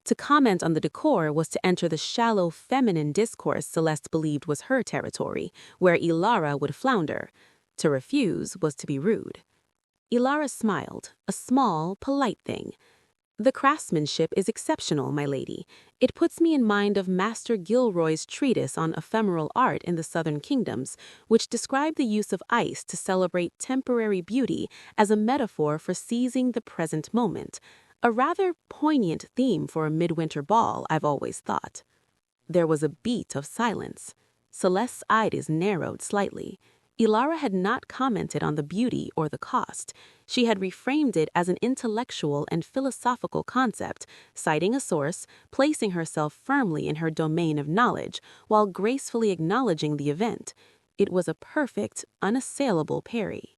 To comment on the decor was to enter the shallow feminine discourse Celeste believed was her territory, where Elara would flounder. To refuse was to be rude. Elara smiled, a small, polite thing. "The craftsmanship is exceptional, my lady. It puts me in mind of Master Gilroy's treatise on ephemeral art in the southern kingdoms, which described the use of ice to celebrate temporary beauty as a metaphor for seizing the present moment. A rather poignant theme for a midwinter ball, I've always thought." There was a beat of silence. Celeste's eyes narrowed slightly. Elara had not commented on the beauty or the cost. She had reframed it as an intellectual and philosophical concept, citing a source, placing herself firmly in her domain of knowledge, while gracefully acknowledging the event. It was a perfect, unassailable parry.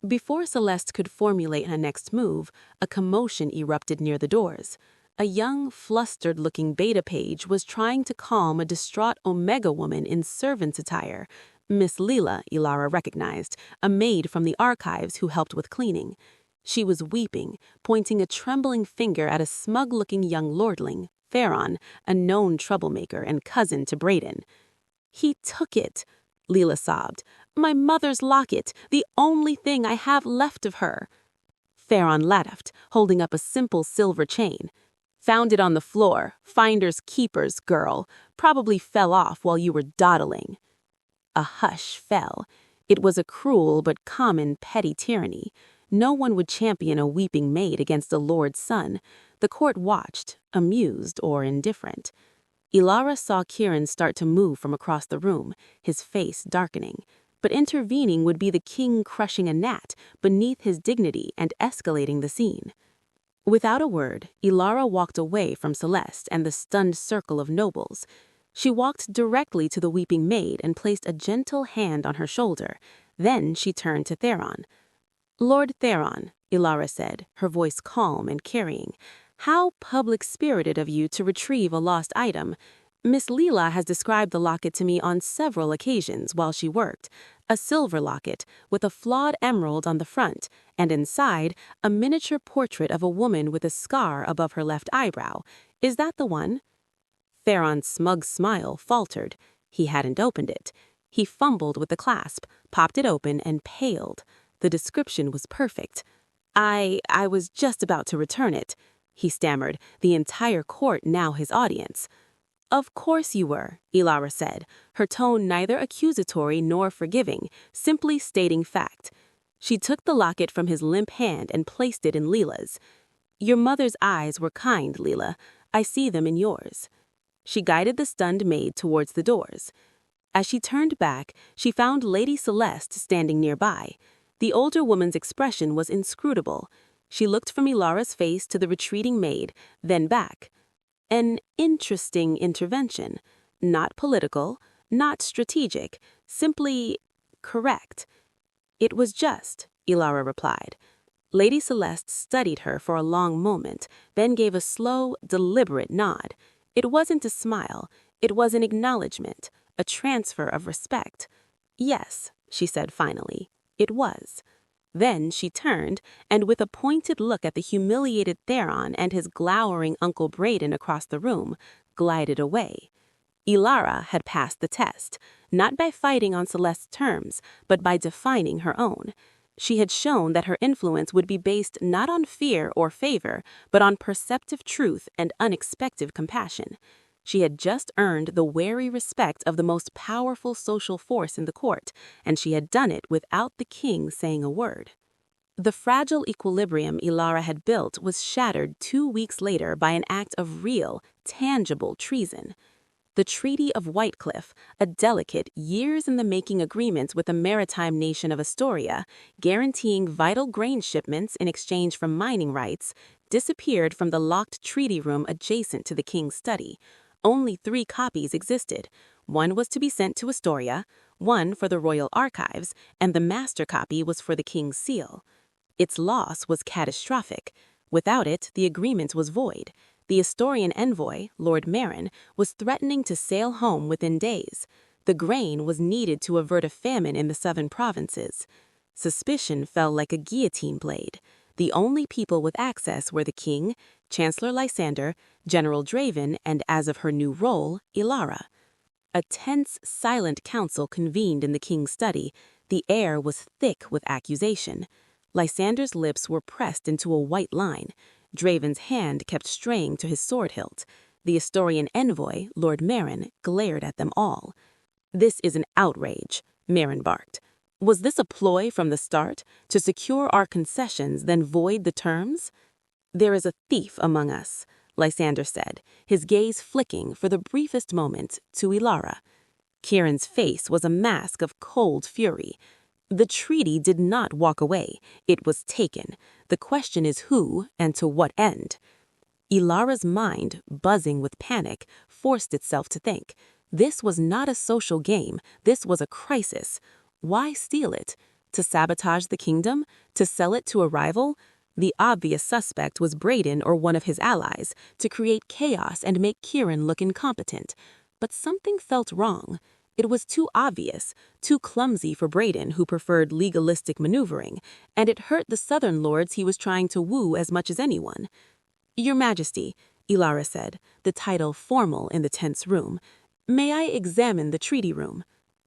Before Celeste could formulate her next move, a commotion erupted near the doors. A young, flustered-looking beta page was trying to calm a distraught Omega woman in servant's attire. Miss Leela, Elara recognized, a maid from the archives who helped with cleaning. She was weeping, pointing a trembling finger at a smug-looking young lordling, Theron, a known troublemaker and cousin to Brayden. "He took it," Leela sobbed. "My mother's locket, the only thing I have left of her." Theron laughed, holding up a simple silver chain. "Found it on the floor, finders keepers, girl. Probably fell off while you were dawdling." A hush fell. It was a cruel but common petty tyranny. No one would champion a weeping maid against a lord's son. The court watched, amused or indifferent. Elara saw Kieran start to move from across the room, his face darkening. But intervening would be the king crushing a gnat beneath his dignity and escalating the scene. Without a word, Elara walked away from Celeste and the stunned circle of nobles. She walked directly to the weeping maid and placed a gentle hand on her shoulder. Then she turned to Theron. "Lord Theron," Elara said, her voice calm and carrying, "how public-spirited of you to retrieve a lost item. Miss Leela has described the locket to me on several occasions while she worked. A silver locket with a flawed emerald on the front, and inside, a miniature portrait of a woman with a scar above her left eyebrow. Is that the one?" Theron's smug smile faltered. He hadn't opened it. He fumbled with the clasp, popped it open, and paled. The description was perfect. I was just about to return it," he stammered, the entire court now his audience. "Of course you were," Elara said, her tone neither accusatory nor forgiving, simply stating fact. She took the locket from his limp hand and placed it in Leela's. "Your mother's eyes were kind, Leela. I see them in yours." She guided the stunned maid towards the doors. As she turned back, she found Lady Celeste standing nearby. The older woman's expression was inscrutable. She looked from Elara's face to the retreating maid, then back. An interesting intervention. Not political, not strategic, simply correct. "It was just," Elara replied. Lady Celeste studied her for a long moment, then gave a slow, deliberate nod. It wasn't a smile. It was an acknowledgement, a transfer of respect. "Yes," she said finally, "it was." Then she turned, and with a pointed look at the humiliated Theron and his glowering Uncle Brayden across the room, glided away. Ilara had passed the test, not by fighting on Celeste's terms, but by defining her own. She had shown that her influence would be based not on fear or favor, but on perceptive truth and unexpected compassion. She had just earned the wary respect of the most powerful social force in the court, and she had done it without the king saying a word. The fragile equilibrium Ilara had built was shattered 2 weeks later by an act of real, tangible treason. The Treaty of Whitecliff, a delicate, years-in-the-making agreement with the maritime nation of Astoria, guaranteeing vital grain shipments in exchange for mining rights, disappeared from the locked treaty room adjacent to the king's study. Only 3 copies existed. One was to be sent to Astoria, one for the royal archives, and the master copy was for the king's seal. Its loss was catastrophic. Without it, the agreement was void. The Astorian envoy, Lord Marin, was threatening to sail home within days. The grain was needed to avert a famine in the southern provinces. Suspicion fell like a guillotine blade. The only people with access were the king, Chancellor Lysander, General Draven, and, as of her new role, Ilara. A tense, silent council convened in the king's study. The air was thick with accusation. Lysander's lips were pressed into a white line. Draven's hand kept straying to his sword hilt. The Astorian envoy, Lord Marin, glared at them all. "This is an outrage," Marin barked. "Was this a ploy from the start, to secure our concessions, then void the terms?" "There is a thief among us," Lysander said, his gaze flicking for the briefest moment to Ilara. Kieran's face was a mask of cold fury. The treaty did not walk away. It was taken. The question is who and to what end? Ilara's mind, buzzing with panic, forced itself to think. This was not a social game. This was a crisis. Why steal it? To sabotage the kingdom? To sell it to a rival? The obvious suspect was Brayden or one of his allies, to create chaos and make Kieran look incompetent. But something felt wrong. It was too obvious, too clumsy for Brayden, who preferred legalistic maneuvering, and it hurt the southern lords he was trying to woo as much as anyone. "Your Majesty," Ilara said, the title formal in the tense room, "may I examine the treaty room?"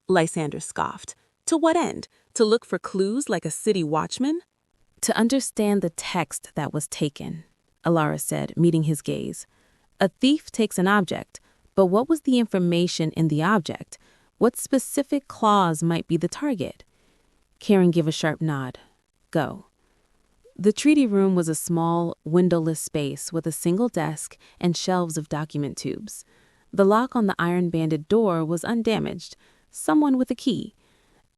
Lysander scoffed. "To what end? To look for clues like a city watchman?" "To understand the text that was taken," Ilara said, meeting his gaze. "A thief takes an object, but what was the information in the object? What specific clause might be the target?" Kieran gave a sharp nod. "Go." The treaty room was a small, windowless space with a single desk and shelves of document tubes. The lock on the iron-banded door was undamaged. Someone with a key.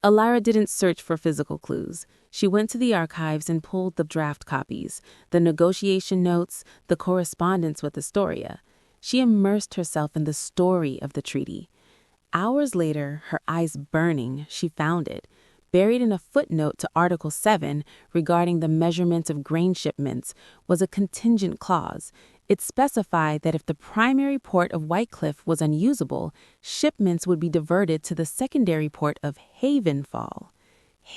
Ilara didn't search for physical clues. She went to the archives and pulled the draft copies, the negotiation notes, the correspondence with Astoria. She immersed herself in the story of the treaty. Hours later, her eyes burning, she found it. Buried in a footnote to Article 7 regarding the measurement of grain shipments was a contingent clause. It specified that if the primary port of Whitecliff was unusable, shipments would be diverted to the secondary port of Havenfall.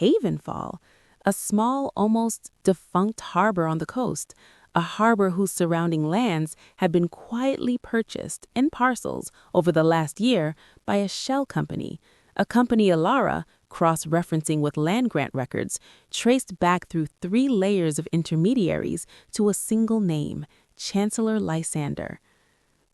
Havenfall? A small, almost defunct harbor on the coast. A harbor whose surrounding lands had been quietly purchased in parcels over the last year by a shell company, a company Ilara, cross-referencing with land grant records, traced back through 3 layers of intermediaries to a single name, Chancellor Lysander.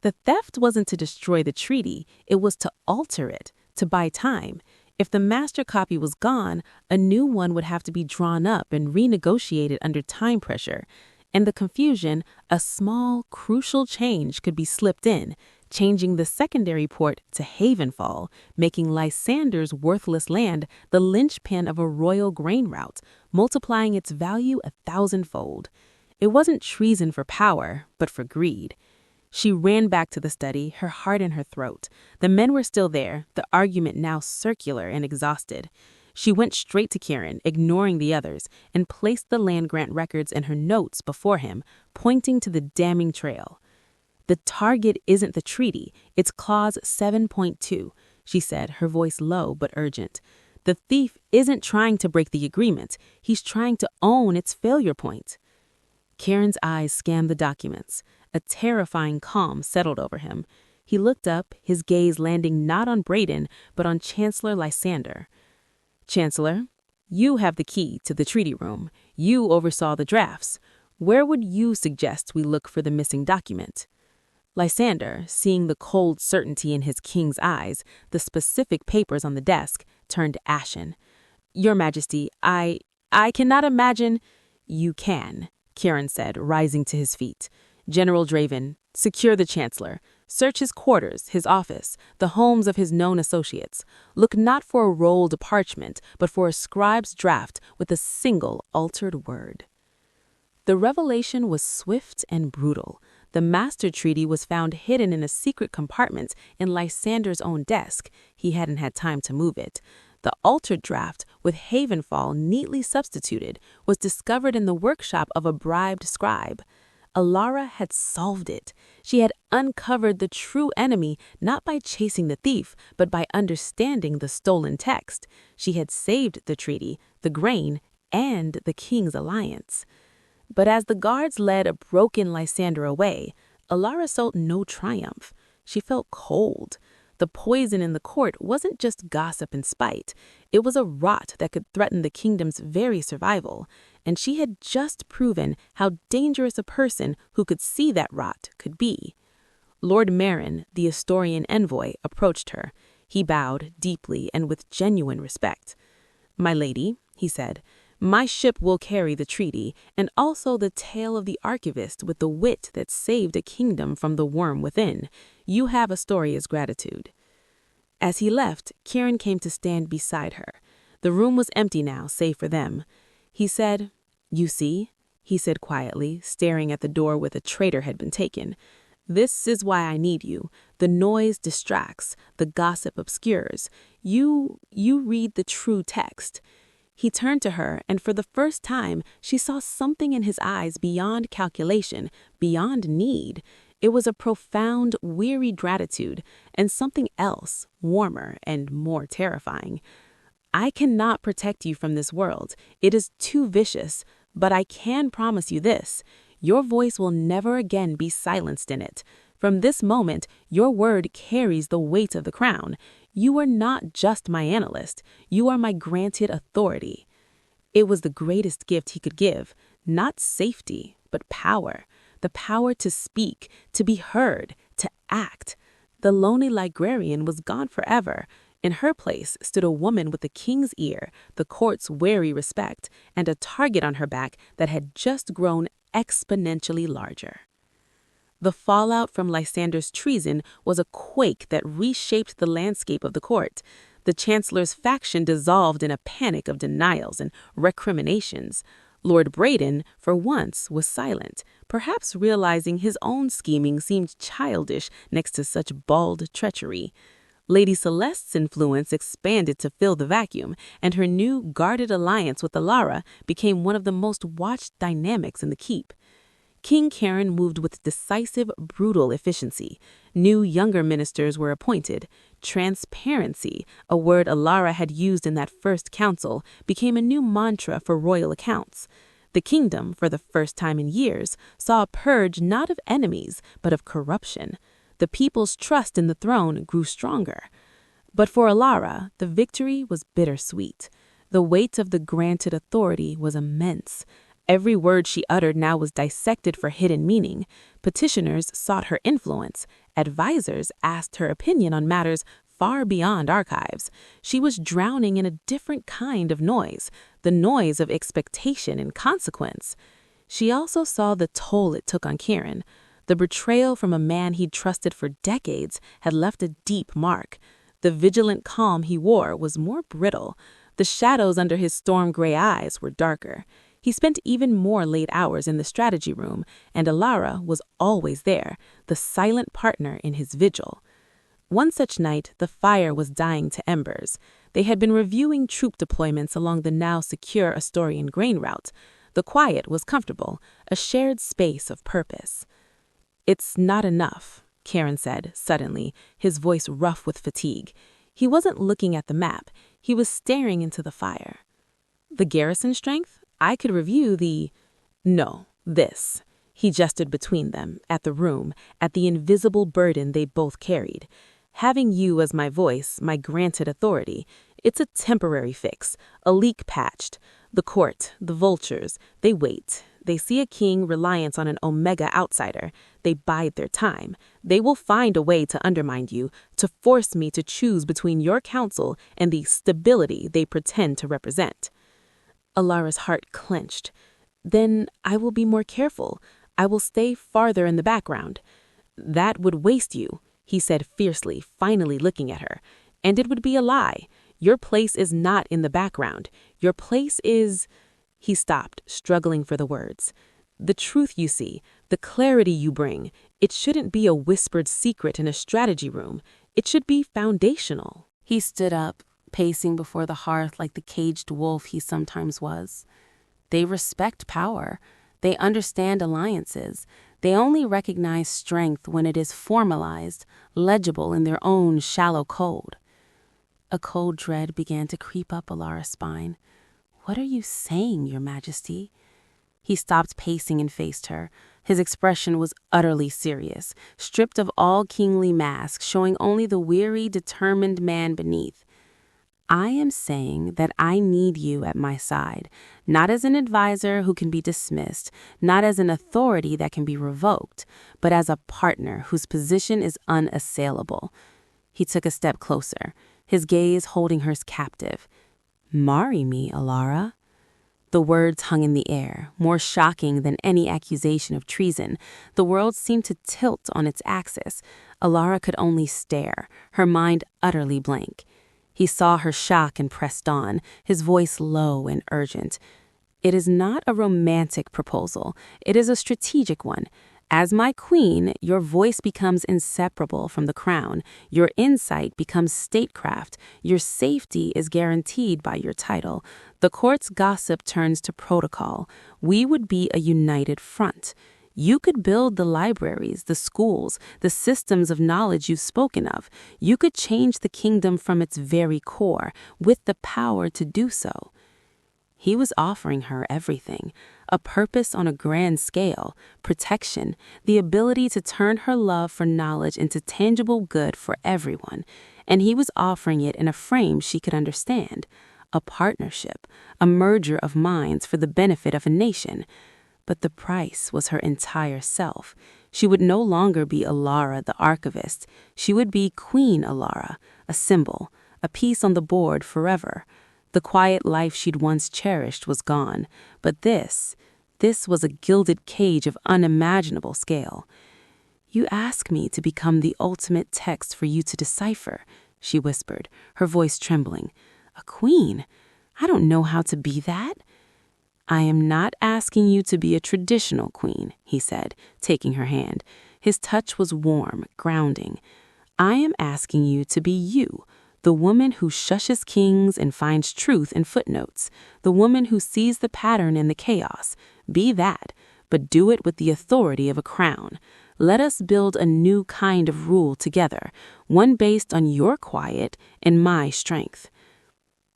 The theft wasn't to destroy the treaty, it was to alter it, to buy time. If the master copy was gone, a new one would have to be drawn up and renegotiated under time pressure. In the confusion, a small, crucial change could be slipped in, changing the secondary port to Havenfall, making Lysander's worthless land the linchpin of a royal grain route, multiplying its value 1,000-fold. It wasn't treason for power, but for greed. She ran back to the study, her heart in her throat. The men were still there, the argument now circular and exhausted. She went straight to Kieran, ignoring the others, and placed the land grant records and her notes before him, pointing to the damning trail. "The target isn't the treaty, it's Clause 7.2, she said, her voice low but urgent. "The thief isn't trying to break the agreement, he's trying to own its failure point." Kieran's eyes scanned the documents. A terrifying calm settled over him. He looked up, his gaze landing not on Braden, but on Chancellor Lysander. Chancellor, you have the key to the treaty room. You oversaw the drafts. Where would you suggest we look for the missing document? Lysander, seeing the cold certainty in his king's eyes, the specific papers on the desk, turned ashen. Your Majesty, I cannot imagine. You can, Kieran said, rising to his feet. General Draven, secure the Chancellor. Search his quarters, his office, the homes of his known associates. Look not for a rolled parchment, but for a scribe's draft with a single altered word. The revelation was swift and brutal. The master treaty was found hidden in a secret compartment in Lysander's own desk. He hadn't had time to move it. The altered draft, with Havenfall neatly substituted, was discovered in the workshop of a bribed scribe. Alara had solved it. She had uncovered the true enemy not by chasing the thief, but by understanding the stolen text. She had saved the treaty, the grain, and the king's alliance. But as the guards led a broken Lysander away, Alara felt no triumph. She felt cold. The poison in the court wasn't just gossip and spite. It was a rot that could threaten the kingdom's very survival, and she had just proven how dangerous a person who could see that rot could be. Lord Marin, the Astorian envoy, approached her. He bowed deeply and with genuine respect. "My lady," he said, "my ship will carry the treaty, and also the tale of the archivist with the wit that saved a kingdom from the worm within. You have Astoria's gratitude." As he left, Kieran came to stand beside her. The room was empty now, save for them. He said, "You see," he said quietly, staring at the door where the traitor had been taken. "This is why I need you. The noise distracts, the gossip obscures. You read the true text." He turned to her, and for the first time, she saw something in his eyes beyond calculation, beyond need. It was a profound, weary gratitude, and something else, warmer and more terrifying. "I cannot protect you from this world. It is too vicious, but I can promise you this. Your voice will never again be silenced in it. From this moment, your word carries the weight of the crown. You are not just my analyst. You are my granted authority." It was the greatest gift he could give, not safety, but power. The power to speak, to be heard, to act. The lonely librarian was gone forever. In her place stood a woman with the king's ear, the court's wary respect, and a target on her back that had just grown exponentially larger. The fallout from Lysander's treason was a quake that reshaped the landscape of the court. The chancellor's faction dissolved in a panic of denials and recriminations. Lord Braden, for once, was silent, perhaps realizing his own scheming seemed childish next to such bald treachery. Lady Celeste's influence expanded to fill the vacuum, and her new guarded alliance with Alara became one of the most watched dynamics in the keep. King Kieran moved with decisive, brutal efficiency. New, younger ministers were appointed. Transparency, a word Alara had used in that first council, became a new mantra for royal accounts. The kingdom, for the first time in years, saw a purge not of enemies, but of corruption. The people's trust in the throne grew stronger. But for Alara, the victory was bittersweet. The weight of the granted authority was immense. Every word she uttered now was dissected for hidden meaning. Petitioners sought her influence. Advisors asked her opinion on matters far beyond archives. She was drowning in a different kind of noise, the noise of expectation and consequence. She also saw the toll it took on Kieran. The betrayal from a man he'd trusted for decades had left a deep mark. The vigilant calm he wore was more brittle. The shadows under his storm-gray eyes were darker. He spent even more late hours in the strategy room, and Alara was always there, the silent partner in his vigil. One such night, the fire was dying to embers. They had been reviewing troop deployments along the now secure Astorian grain route. The quiet was comfortable, a shared space of purpose. "It's not enough," Kieran said, suddenly, his voice rough with fatigue. He wasn't looking at the map. He was staring into the fire. "The garrison strength? I could review the—" "No, this." He gestured between them, at the room, at the invisible burden they both carried. Having you as my voice, my granted authority, it's a temporary fix, a leak patched. The court, the vultures, they wait. They see a king reliant on an Omega outsider. They bide their time. They will find a way to undermine you, to force me to choose between your counsel and the stability they pretend to represent. Alara's heart clenched. Then I will be more careful. I will stay farther in the background. That would waste you, he said fiercely, finally looking at her. And it would be a lie. Your place is not in the background. Your place is... He stopped, struggling for the words. The truth you see, the clarity you bring, it shouldn't be a whispered secret in a strategy room. It should be foundational. He stood up, pacing before the hearth like the caged wolf he sometimes was. They respect power. They understand alliances. They only recognize strength when it is formalized, legible in their own shallow code. A cold dread began to creep up Alara's spine. "What are you saying, Your Majesty?" He stopped pacing and faced her. His expression was utterly serious, stripped of all kingly mask, showing only the weary, determined man beneath. "I am saying that I need you at my side, not as an advisor who can be dismissed, not as an authority that can be revoked, but as a partner whose position is unassailable." He took a step closer, his gaze holding hers captive. "Marry me, Alara." The words hung in the air, more shocking than any accusation of treason. The world seemed to tilt on its axis. Alara could only stare, her mind utterly blank. He saw her shock and pressed on, his voice low and urgent. "It is not a romantic proposal. It is a strategic one. As my queen, your voice becomes inseparable from the crown. Your insight becomes statecraft. Your safety is guaranteed by your title. The court's gossip turns to protocol. We would be a united front. You could build the libraries, the schools, the systems of knowledge you've spoken of. You could change the kingdom from its very core, with the power to do so." He was offering her everything, a purpose on a grand scale, protection, the ability to turn her love for knowledge into tangible good for everyone, and he was offering it in a frame she could understand, a partnership, a merger of minds for the benefit of a nation. But the price was her entire self. She would no longer be Alara the archivist. She would be Queen Alara, a symbol, a piece on the board forever. The quiet life she'd once cherished was gone, but this was a gilded cage of unimaginable scale. "You ask me to become the ultimate text for you to decipher," she whispered, her voice trembling. "A queen? I don't know how to be that." "I am not asking you to be a traditional queen," he said, taking her hand. His touch was warm, grounding. "I am asking you to be you. The woman who shushes kings and finds truth in footnotes. The woman who sees the pattern in the chaos. Be that, but do it with the authority of a crown. Let us build a new kind of rule together, one based on your quiet and my strength."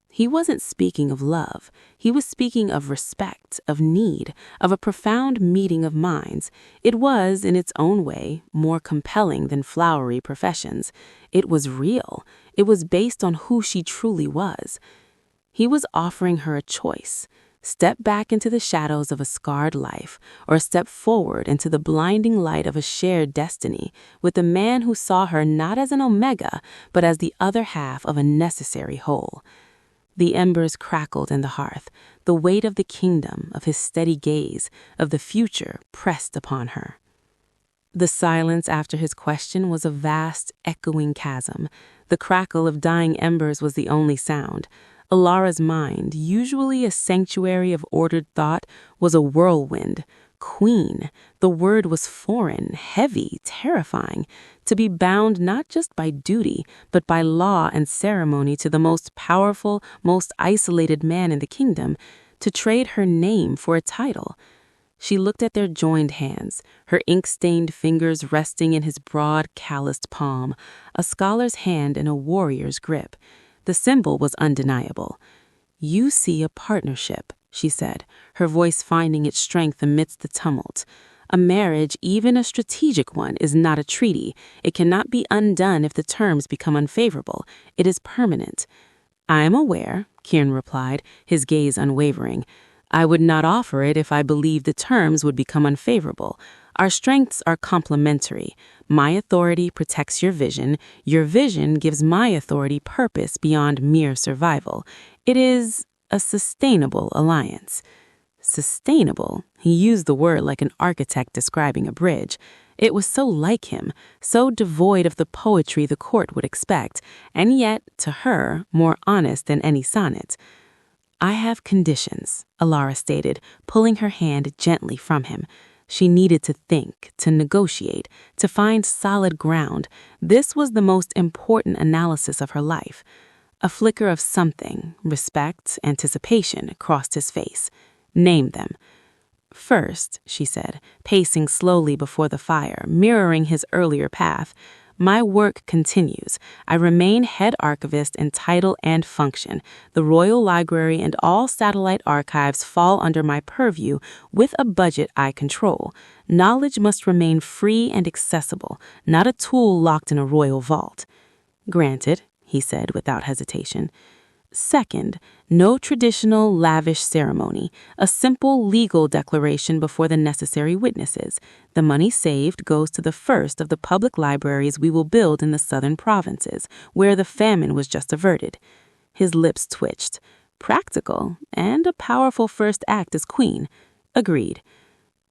He wasn't speaking of love. He was speaking of respect, of need, of a profound meeting of minds. It was, in its own way, more compelling than flowery professions. It was real. It was based on who she truly was. He was offering her a choice. Step back into the shadows of a scarred life, or step forward into the blinding light of a shared destiny with a man who saw her not as an omega, but as the other half of a necessary whole. The embers crackled in the hearth. The weight of the kingdom, of his steady gaze, of the future pressed upon her. The silence after his question was a vast, echoing chasm. The crackle of dying embers was the only sound. Alara's mind, usually a sanctuary of ordered thought, was a whirlwind. Queen. The word was foreign, heavy, terrifying. To be bound not just by duty, but by law and ceremony to the most powerful, most isolated man in the kingdom, to trade her name for a title. She looked at their joined hands, her ink-stained fingers resting in his broad, calloused palm, a scholar's hand in a warrior's grip. The symbol was undeniable. "You see a partnership," she said, her voice finding its strength amidst the tumult. A marriage, even a strategic one, is not a treaty. It cannot be undone if the terms become unfavorable. It is permanent. I am aware, Kieran replied, his gaze unwavering. I would not offer it if I believed the terms would become unfavorable. Our strengths are complementary. My authority protects your vision. Your vision gives my authority purpose beyond mere survival. It is a sustainable alliance. Sustainable? He used the word like an architect describing a bridge. It was so like him, so devoid of the poetry the court would expect, and yet, to her, more honest than any sonnet. I have conditions, Alara stated, pulling her hand gently from him. She needed to think, to negotiate, to find solid ground. This was the most important analysis of her life. A flicker of something, respect, anticipation, crossed his face. Name them. First, she said, pacing slowly before the fire, mirroring his earlier path, my work continues. I remain head archivist in title and function. The Royal Library and all satellite archives fall under my purview with a budget I control. Knowledge must remain free and accessible, not a tool locked in a royal vault. Granted, he said without hesitation. Second, no traditional lavish ceremony, a simple legal declaration before the necessary witnesses. The money saved goes to the first of the public libraries we will build in the southern provinces, where the famine was just averted. His lips twitched. Practical, and a powerful first act as queen. Agreed.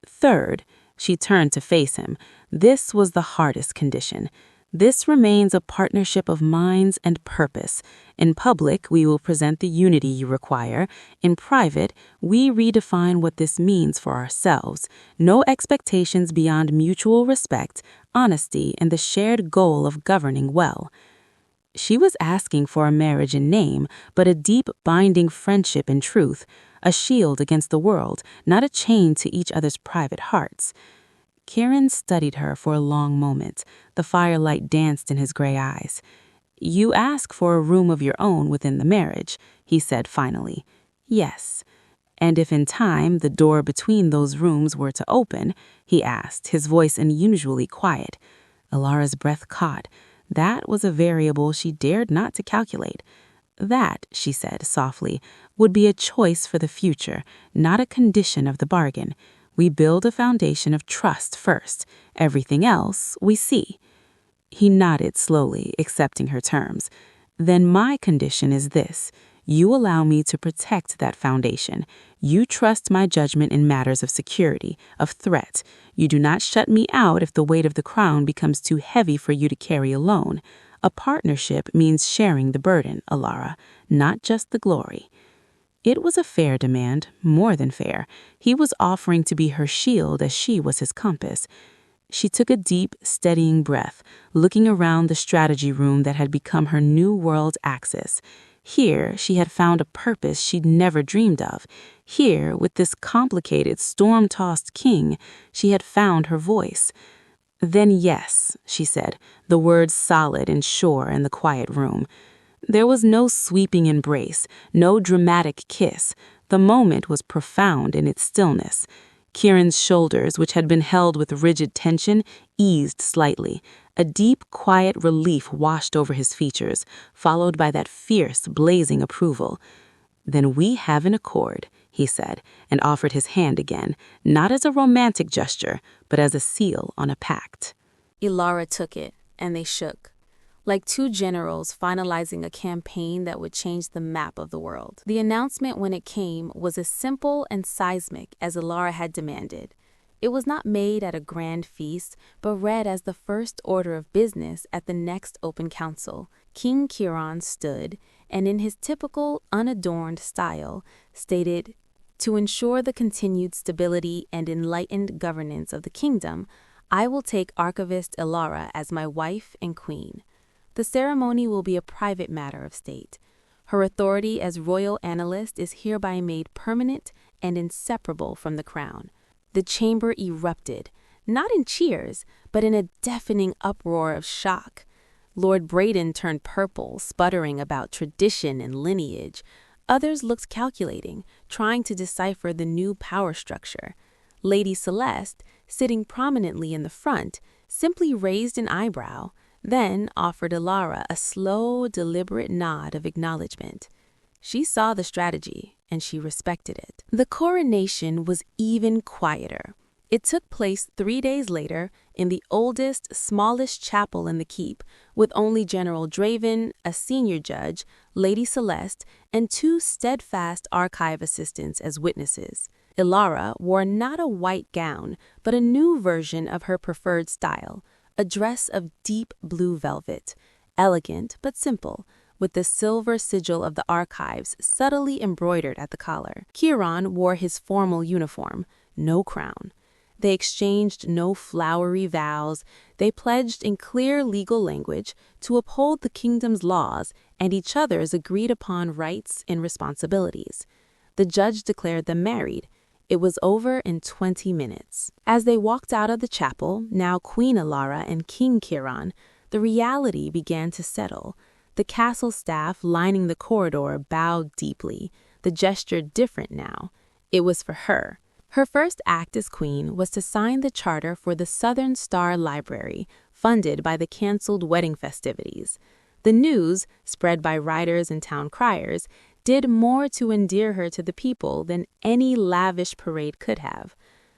Third, she turned to face him. This was the hardest condition. This remains a partnership of minds and purpose. In public, we will present the unity you require. In private, we redefine what this means for ourselves. No expectations beyond mutual respect, honesty, and the shared goal of governing well. She was asking for a marriage in name, but a deep binding friendship in truth, a shield against the world, not a chain to each other's private hearts. Kieran studied her for a long moment. The firelight danced in his gray eyes. You ask for a room of your own within the marriage, he said finally. Yes. And if in time the door between those rooms were to open, he asked, his voice unusually quiet. Alara's breath caught. That was a variable she dared not to calculate. That, she said softly, would be a choice for the future, not a condition of the bargain. We build a foundation of trust first. Everything else we see. He nodded slowly, accepting her terms. Then my condition is this. You allow me to protect that foundation. You trust my judgment in matters of security, of threat. You do not shut me out if the weight of the crown becomes too heavy for you to carry alone. A partnership means sharing the burden, Alara, not just the glory. It was a fair demand, more than fair. He was offering to be her shield as she was his compass. She took a deep, steadying breath, looking around the strategy room that had become her new world axis. Here, she had found a purpose she'd never dreamed of. Here, with this complicated, storm-tossed king, she had found her voice. Then yes, she said, the words solid and sure in the quiet room. There was no sweeping embrace, no dramatic kiss. The moment was profound in its stillness. Kieran's shoulders, which had been held with rigid tension, eased slightly. A deep, quiet relief washed over his features, followed by that fierce, blazing approval. Then we have an accord, he said, and offered his hand again, not as a romantic gesture, but as a seal on a pact. Alara took it, and they shook. Like two generals finalizing a campaign that would change the map of the world. The announcement when it came was as simple and seismic as Alara had demanded. It was not made at a grand feast, but read as the first order of business at the next open council. King Kieran stood, and in his typical, unadorned style, stated, "To ensure the continued stability and enlightened governance of the kingdom, I will take Archivist Alara as my wife and queen. The ceremony will be a private matter of state. Her authority as royal analyst is hereby made permanent and inseparable from the crown." The chamber erupted, not in cheers, but in a deafening uproar of shock. Lord Braden turned purple, sputtering about tradition and lineage. Others looked calculating, trying to decipher the new power structure. Lady Celeste, sitting prominently in the front, simply raised an eyebrow, then offered Alara a slow, deliberate nod of acknowledgement. She saw the strategy, and she respected it. The coronation was even quieter. It took place 3 days later in the oldest, smallest chapel in the keep, with only General Draven, a senior judge, Lady Celeste, and 2 steadfast archive assistants as witnesses. Alara wore not a white gown, but a new version of her preferred style, a dress of deep blue velvet, elegant but simple, with the silver sigil of the archives subtly embroidered at the collar. Chiron wore his formal uniform, no crown. They exchanged no flowery vows. They pledged in clear legal language to uphold the kingdom's laws and each other's agreed-upon rights and responsibilities. The judge declared them married. It was over in 20 minutes. As they walked out of the chapel, now Queen Alara and King Chiron, the reality began to settle. The castle staff lining the corridor bowed deeply, the gesture different now. It was for her. Her first act as queen was to sign the charter for the Southern Star Library, funded by the canceled wedding festivities. The news, spread by writers and town criers, did more to endear her to the people than any lavish parade could have.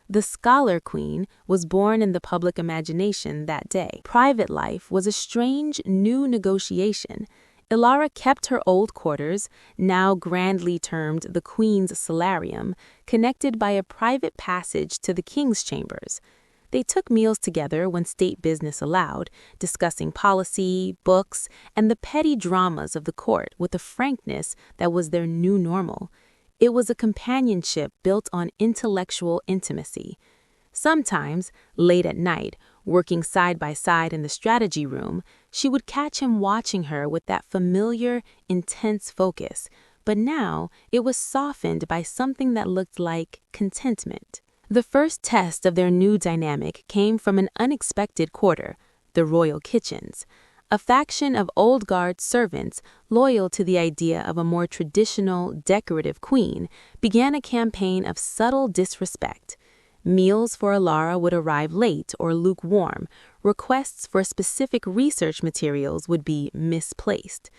The Scholar Queen was born in the public imagination that day. Private life was a strange new negotiation. Alara kept her old quarters, now grandly termed the Queen's Solarium, connected by a private passage to the King's chambers. They took meals together when state business allowed, discussing policy, books, and the petty dramas of the court with a frankness that was their new normal. It was a companionship built on intellectual intimacy. Sometimes, late at night, working side by side in the strategy room, she would catch him watching her with that familiar, intense focus, but now it was softened by something that looked like contentment. The first test of their new dynamic came from an unexpected quarter, the royal kitchens. A faction of old guard servants, loyal to the idea of a more traditional, decorative queen, began a campaign of subtle disrespect. Meals for Alara would arrive late or lukewarm. Requests for specific research materials would be misplaced.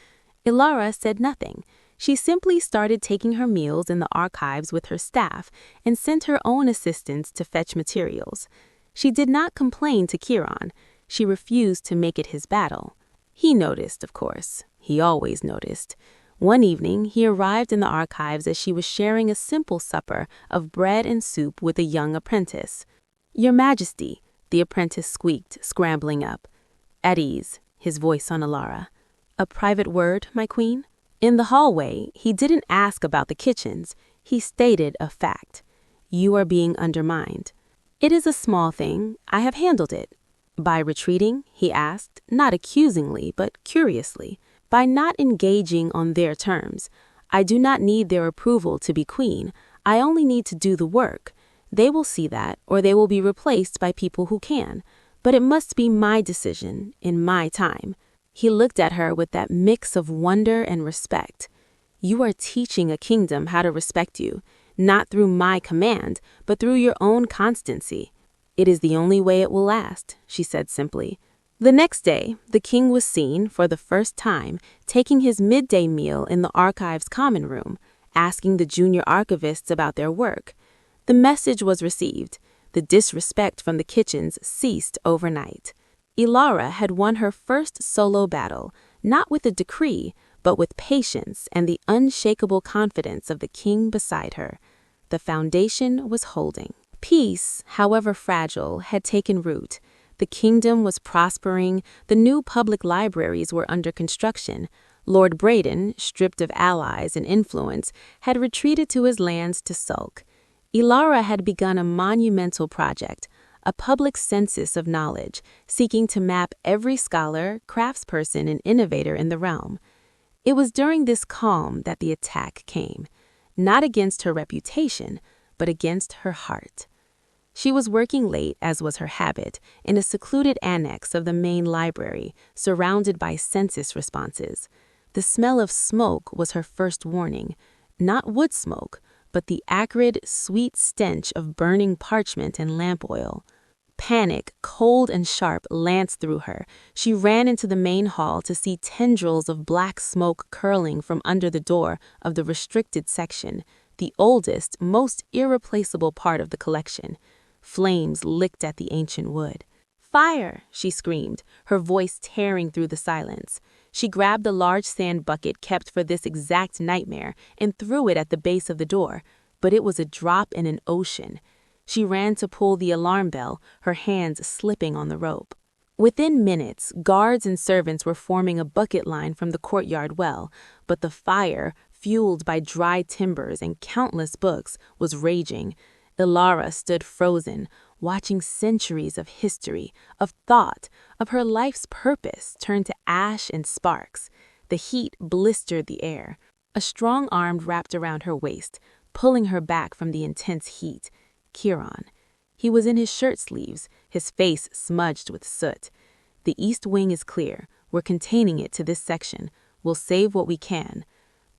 Alara said nothing. She simply started taking her meals in the archives with her staff and sent her own assistants to fetch materials. She did not complain to Chiron. She refused to make it his battle. He noticed, of course. He always noticed. One evening, he arrived in the archives as she was sharing a simple supper of bread and soup with a young apprentice. "Your Majesty," the apprentice squeaked, scrambling up. At ease, his voice on Alara. "A private word, my queen?" In the hallway, he didn't ask about the kitchens. He stated a fact. "You are being undermined." "It is a small thing. I have handled it." "By retreating?" he asked, not accusingly, but curiously. "By not engaging on their terms. I do not need their approval to be queen. I only need to do the work. They will see that, or they will be replaced by people who can. But it must be my decision, in my time." He looked at her with that mix of wonder and respect. "You are teaching a kingdom how to respect you, not through my command, but through your own constancy." "It is the only way it will last," she said simply. The next day, the king was seen, for the first time, taking his midday meal in the archive's common room, asking the junior archivists about their work. The message was received. The disrespect from the kitchens ceased overnight. Alara had won her first solo battle, not with a decree, but with patience and the unshakable confidence of the king beside her. The foundation was holding. Peace, however fragile, had taken root. The kingdom was prospering. The new public libraries were under construction. Lord Braden, stripped of allies and influence, had retreated to his lands to sulk. Alara had begun a monumental project, a public census of knowledge, seeking to map every scholar, craftsperson, and innovator in the realm. It was during this calm that the attack came, not against her reputation, but against her heart. She was working late, as was her habit, in a secluded annex of the main library, surrounded by census responses. The smell of smoke was her first warning, not wood smoke, but the acrid, sweet stench of burning parchment and lamp oil. Panic, cold and sharp, lanced through her. She ran into the main hall to see tendrils of black smoke curling from under the door of the restricted section, the oldest, most irreplaceable part of the collection. Flames licked at the ancient wood. "Fire!" she screamed, her voice tearing through the silence. She grabbed a large sand bucket kept for this exact nightmare and threw it at the base of the door, but it was a drop in an ocean. She ran to pull the alarm bell, her hands slipping on the rope. Within minutes, guards and servants were forming a bucket line from the courtyard well, but the fire, fueled by dry timbers and countless books, was raging. Ilara stood frozen, watching centuries of history, of thought, of her life's purpose turn to ash and sparks. The heat blistered the air. A strong arm wrapped around her waist, pulling her back from the intense heat. Kieran. He was in his shirt sleeves, his face smudged with soot. "The east wing is clear. We're containing it to this section. We'll save what we can."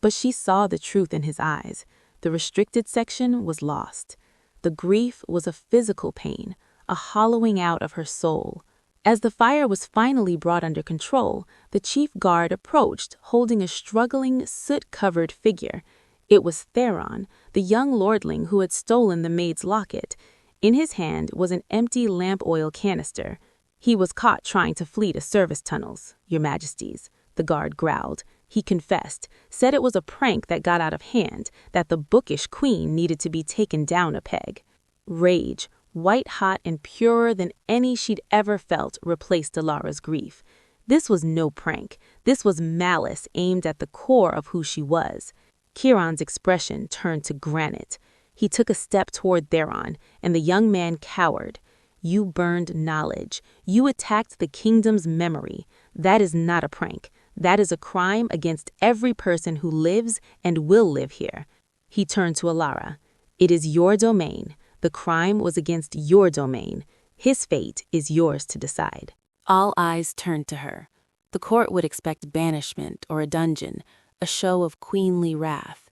But she saw the truth in his eyes. The restricted section was lost. The grief was a physical pain, a hollowing out of her soul. As the fire was finally brought under control, the chief guard approached, holding a struggling, soot-covered figure. It was Theron, the young lordling who had stolen the maid's locket. In his hand was an empty lamp oil canister. "He was caught trying to flee to service tunnels, Your Majesties," the guard growled. He confessed, said it was a prank that got out of hand, that the bookish queen needed to be taken down a peg. Rage, white-hot and purer than any she'd ever felt, replaced Ilara's grief. This was no prank. This was malice aimed at the core of who she was. Kieran's expression turned to granite. He took a step toward Theron, and the young man cowered. "You burned knowledge. You attacked the kingdom's memory. That is not a prank. That is a crime against every person who lives and will live here." He turned to Ilara. "It is your domain. The crime was against your domain. His fate is yours to decide." All eyes turned to her. The court would expect banishment or a dungeon, a show of queenly wrath.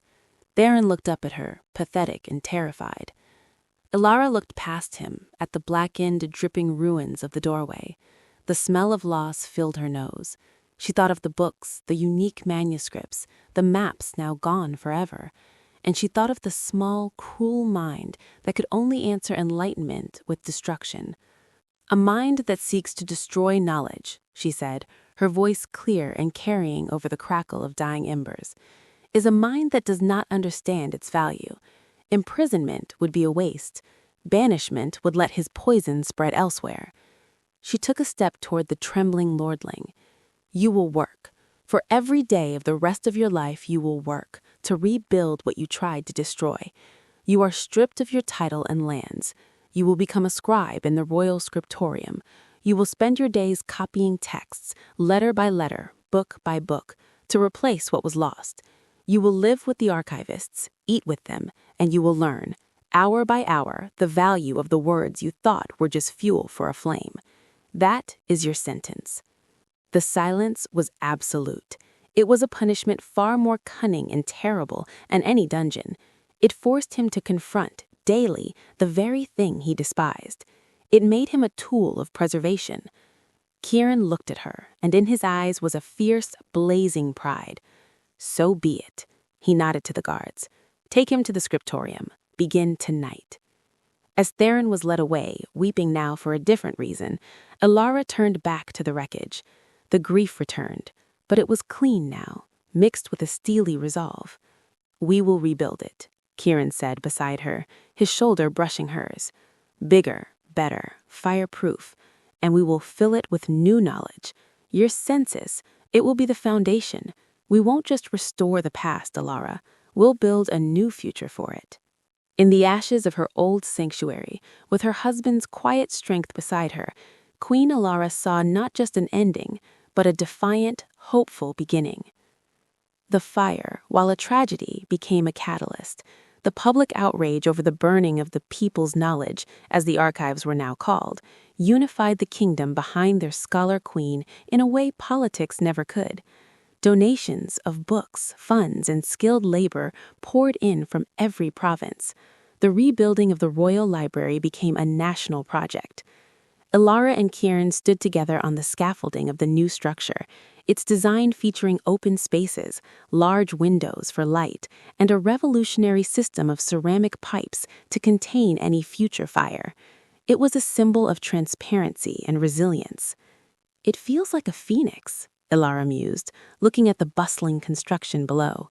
Theron looked up at her, pathetic and terrified. Ilara looked past him, at the blackened, dripping ruins of the doorway. The smell of loss filled her nose. She thought of the books, the unique manuscripts, the maps now gone forever. And she thought of the small, cruel mind that could only answer enlightenment with destruction. "A mind that seeks to destroy knowledge," she said, her voice clear and carrying over the crackle of dying embers, "is a mind that does not understand its value. Imprisonment would be a waste. Banishment would let his poison spread elsewhere." She took a step toward the trembling lordling. "You will work. For every day of the rest of your life you will work to rebuild what you tried to destroy. You are stripped of your title and lands. You will become a scribe in the royal scriptorium. You will spend your days copying texts, letter by letter, book by book, to replace what was lost. You will live with the archivists, eat with them, and you will learn, hour by hour, the value of the words you thought were just fuel for a flame. That is your sentence." The silence was absolute. It was a punishment far more cunning and terrible than any dungeon. It forced him to confront, daily, the very thing he despised. It made him a tool of preservation. Kieran looked at her, and in his eyes was a fierce, blazing pride. "So be it." He nodded to the guards. "Take him to the scriptorium. Begin tonight." As Theron was led away, weeping now for a different reason, Ilara turned back to the wreckage. The grief returned, but it was clean now, mixed with a steely resolve. "We will rebuild it," Kieran said beside her, his shoulder brushing hers. "Bigger, better, fireproof, and we will fill it with new knowledge. Your census, it will be the foundation. We won't just restore the past, Ilara. We'll build a new future for it." In the ashes of her old sanctuary, with her husband's quiet strength beside her, Queen Ilara saw not just an ending, but a defiant, hopeful beginning. The fire, while a tragedy, became a catalyst. The public outrage over the burning of the people's knowledge, as the archives were now called, unified the kingdom behind their scholar queen in a way politics never could. Donations of books, funds, and skilled labor poured in from every province. The rebuilding of the Royal Library became a national project. Elara and Kieran stood together on the scaffolding of the new structure, its design featuring open spaces, large windows for light, and a revolutionary system of ceramic pipes to contain any future fire. It was a symbol of transparency and resilience. "It feels like a phoenix," Elara mused, looking at the bustling construction below.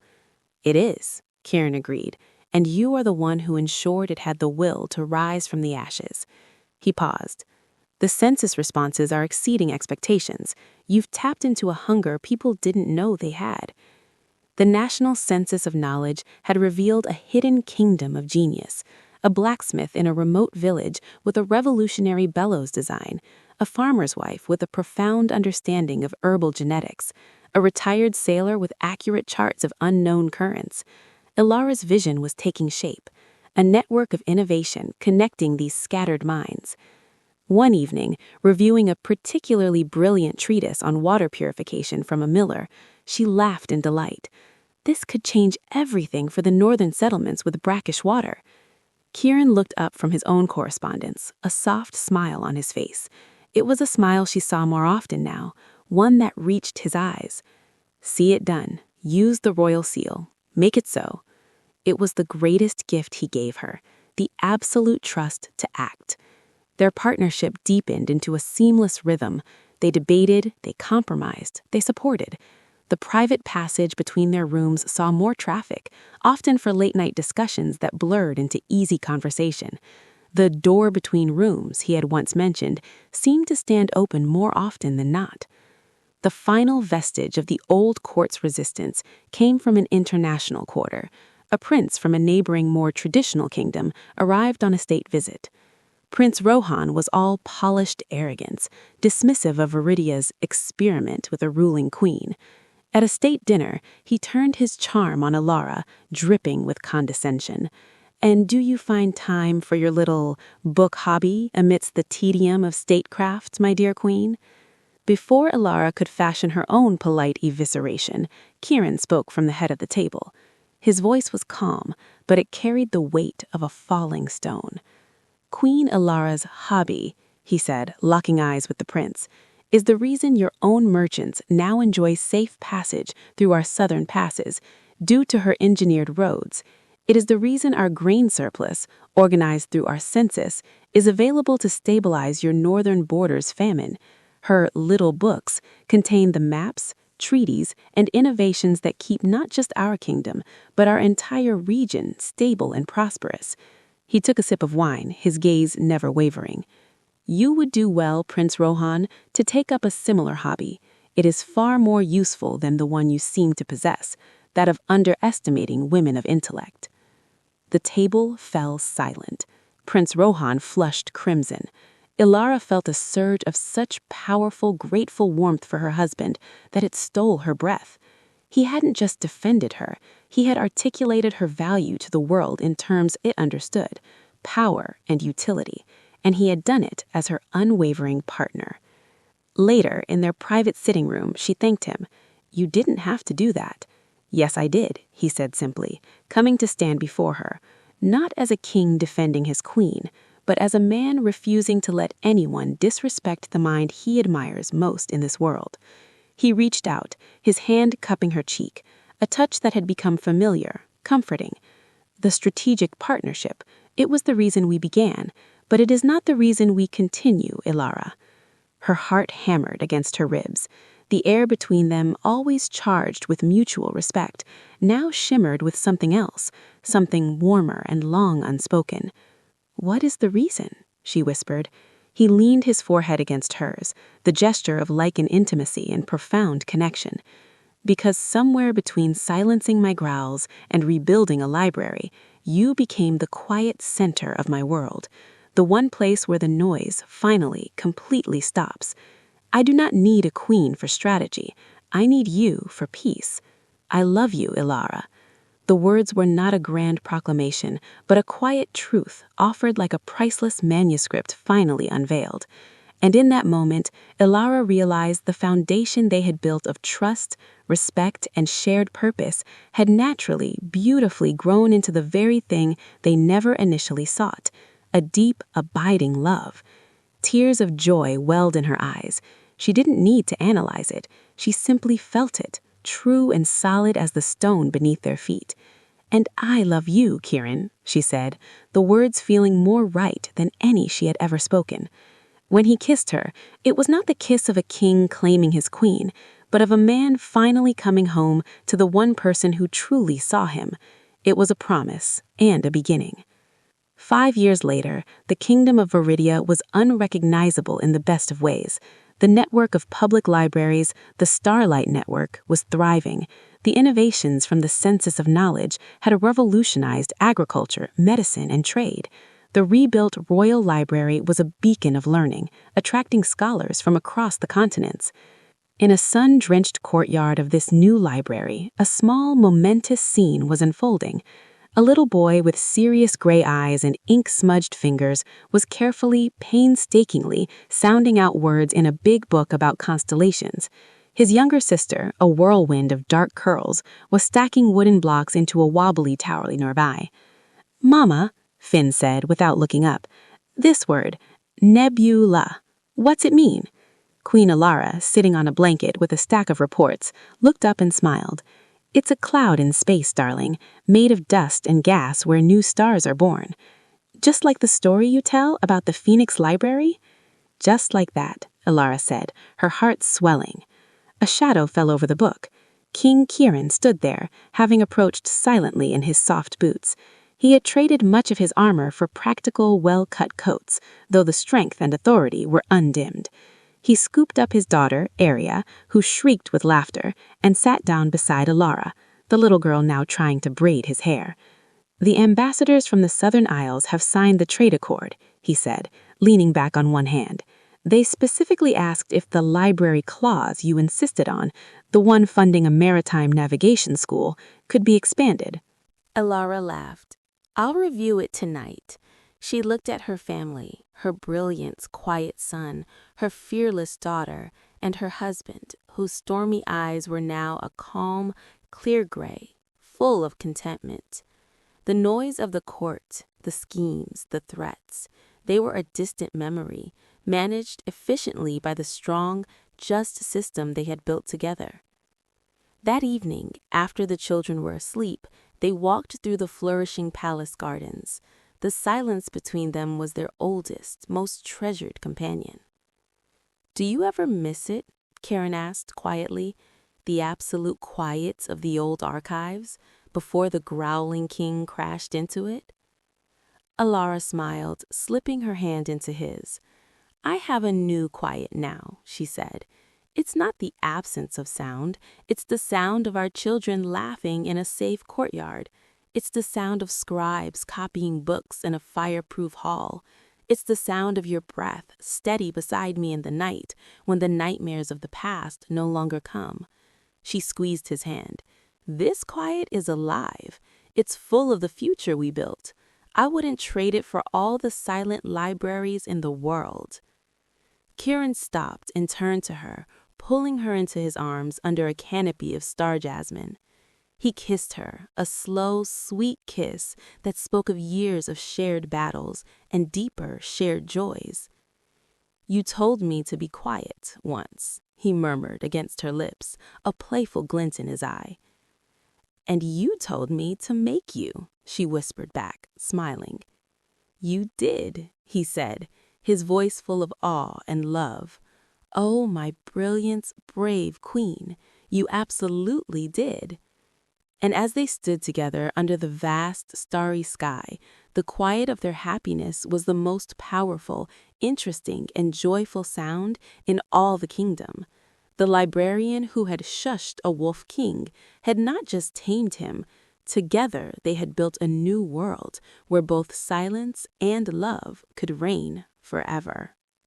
"It is," Kieran agreed, "and you are the one who ensured it had the will to rise from the ashes." He paused. "The census responses are exceeding expectations. You've tapped into a hunger people didn't know they had." The National Census of Knowledge had revealed a hidden kingdom of genius, a blacksmith in a remote village with a revolutionary bellows design, a farmer's wife with a profound understanding of herbal genetics, a retired sailor with accurate charts of unknown currents. Elara's vision was taking shape, a network of innovation connecting these scattered minds. One evening, reviewing a particularly brilliant treatise on water purification from a miller, she laughed in delight. This could change everything for the northern settlements with brackish water. Kieran looked up from his own correspondence, a soft smile on his face. It was a smile she saw more often now, one that reached his eyes. "See it done. Use the royal seal. Make it so." It was the greatest gift he gave her, the absolute trust to act. Their partnership deepened into a seamless rhythm. They debated, they compromised, they supported. The private passage between their rooms saw more traffic, often for late-night discussions that blurred into easy conversation. The door between rooms he had once mentioned seemed to stand open more often than not. The final vestige of the old court's resistance came from an international quarter. A prince from a neighboring, more traditional kingdom arrived on a state visit. Prince Rohan was all polished arrogance, dismissive of Viridia's experiment with a ruling queen. At a state dinner, he turned his charm on Elara, dripping with condescension. "And do you find time for your little book hobby amidst the tedium of statecraft, my dear queen?" Before Elara could fashion her own polite evisceration, Kieran spoke from the head of the table. His voice was calm, but it carried the weight of a falling stone. "Queen Elara's hobby," he said, locking eyes with the prince, "is the reason your own merchants now enjoy safe passage through our southern passes, due to her engineered roads. It is the reason our grain surplus, organized through our census, is available to stabilize your northern borders' famine. Her little books contain the maps, treaties, and innovations that keep not just our kingdom, but our entire region stable and prosperous." He took a sip of wine, his gaze never wavering. "You would do well, Prince Rohan, to take up a similar hobby. It is far more useful than the one you seem to possess, that of underestimating women of intellect." The table fell silent. Prince Rohan flushed crimson. Elara felt a surge of such powerful, grateful warmth for her husband that it stole her breath. He hadn't just defended her, he had articulated her value to the world in terms it understood, power and utility, and he had done it as her unwavering partner. Later, in their private sitting room, she thanked him. "You didn't have to do that." "Yes, I did," he said simply, coming to stand before her, not as a king defending his queen, but as a man refusing to let anyone disrespect the mind he admires most in this world. He reached out, his hand cupping her cheek, a touch that had become familiar, comforting. "The strategic partnership, it was the reason we began, but it is not the reason we continue, Elara." Her heart hammered against her ribs. The air between them, always charged with mutual respect, now shimmered with something else, something warmer and long unspoken. "What is the reason?" she whispered. He leaned his forehead against hers, the gesture of lichened intimacy and profound connection. "Because somewhere between silencing my growls and rebuilding a library, you became the quiet center of my world, the one place where the noise finally, completely stops. I do not need a queen for strategy. I need you for peace. I love you, Elara." The words were not a grand proclamation, but a quiet truth offered like a priceless manuscript finally unveiled. And in that moment, Ilara realized the foundation they had built of trust, respect, and shared purpose had naturally, beautifully grown into the very thing they never initially sought, a deep, abiding love. Tears of joy welled in her eyes. She didn't need to analyze it. She simply felt it, true and solid as the stone beneath their feet. "And I love you, Kieran," she said, the words feeling more right than any she had ever spoken. When he kissed her, it was not the kiss of a king claiming his queen, but of a man finally coming home to the one person who truly saw him. It was a promise and a beginning. 5 years later, the kingdom of Viridia was unrecognizable in the best of ways. The network of public libraries, the Starlight Network, was thriving. The innovations from the Census of Knowledge had revolutionized agriculture, medicine, and trade. The rebuilt Royal Library was a beacon of learning, attracting scholars from across the continents. In a sun-drenched courtyard of this new library, a small, momentous scene was unfolding. A little boy with serious gray eyes and ink-smudged fingers was carefully, painstakingly sounding out words in a big book about constellations. His younger sister, a whirlwind of dark curls, was stacking wooden blocks into a wobbly tower nearby. "Mama," Finn said without looking up, "this word, nebula, what's it mean?" Queen Ilara, sitting on a blanket with a stack of reports, looked up and smiled. "It's a cloud in space, darling, made of dust and gas where new stars are born. Just like the story you tell about the Phoenix Library?" "Just like that," Ilara said, her heart swelling. A shadow fell over the book. King Kieran stood there, having approached silently in his soft boots. He had traded much of his armor for practical, well-cut coats, though the strength and authority were undimmed. He scooped up his daughter, Aria, who shrieked with laughter, and sat down beside Ilara, the little girl now trying to braid his hair. "The ambassadors from the Southern Isles have signed the trade accord," he said, leaning back on one hand. "They specifically asked if the library clause you insisted on, the one funding a maritime navigation school, could be expanded." Ilara laughed. "I'll review it tonight." She looked at her family, her brilliant, quiet son, her fearless daughter, and her husband, whose stormy eyes were now a calm, clear gray, full of contentment. The noise of the court, the schemes, the threats, they were a distant memory, managed efficiently by the strong, just system they had built together. That evening, after the children were asleep, they walked through the flourishing palace gardens. The silence between them was their oldest, most treasured companion. "Do you ever miss it?" Kieran asked quietly. "The absolute quiet of the old archives, before the growling king crashed into it?" Ilara smiled, slipping her hand into his. "I have a new quiet now," she said. "It's not the absence of sound. It's the sound of our children laughing in a safe courtyard. It's the sound of scribes copying books in a fireproof hall. It's the sound of your breath steady beside me in the night when the nightmares of the past no longer come." She squeezed his hand. "This quiet is alive. It's full of the future we built. I wouldn't trade it for all the silent libraries in the world." Kieran stopped and turned to her, pulling her into his arms under a canopy of star jasmine. He kissed her, a slow, sweet kiss that spoke of years of shared battles and deeper shared joys. "You told me to be quiet once," he murmured against her lips, a playful glint in his eye. "And you told me to make you," she whispered back, smiling. "You did," he said, his voice full of awe and love. "Oh, my brilliant, brave queen, you absolutely did." And as they stood together under the vast, starry sky, the quiet of their happiness was the most powerful, interesting, and joyful sound in all the kingdom. The librarian who had shushed a wolf king had not just tamed him. Together they had built a new world where both silence and love could reign forever.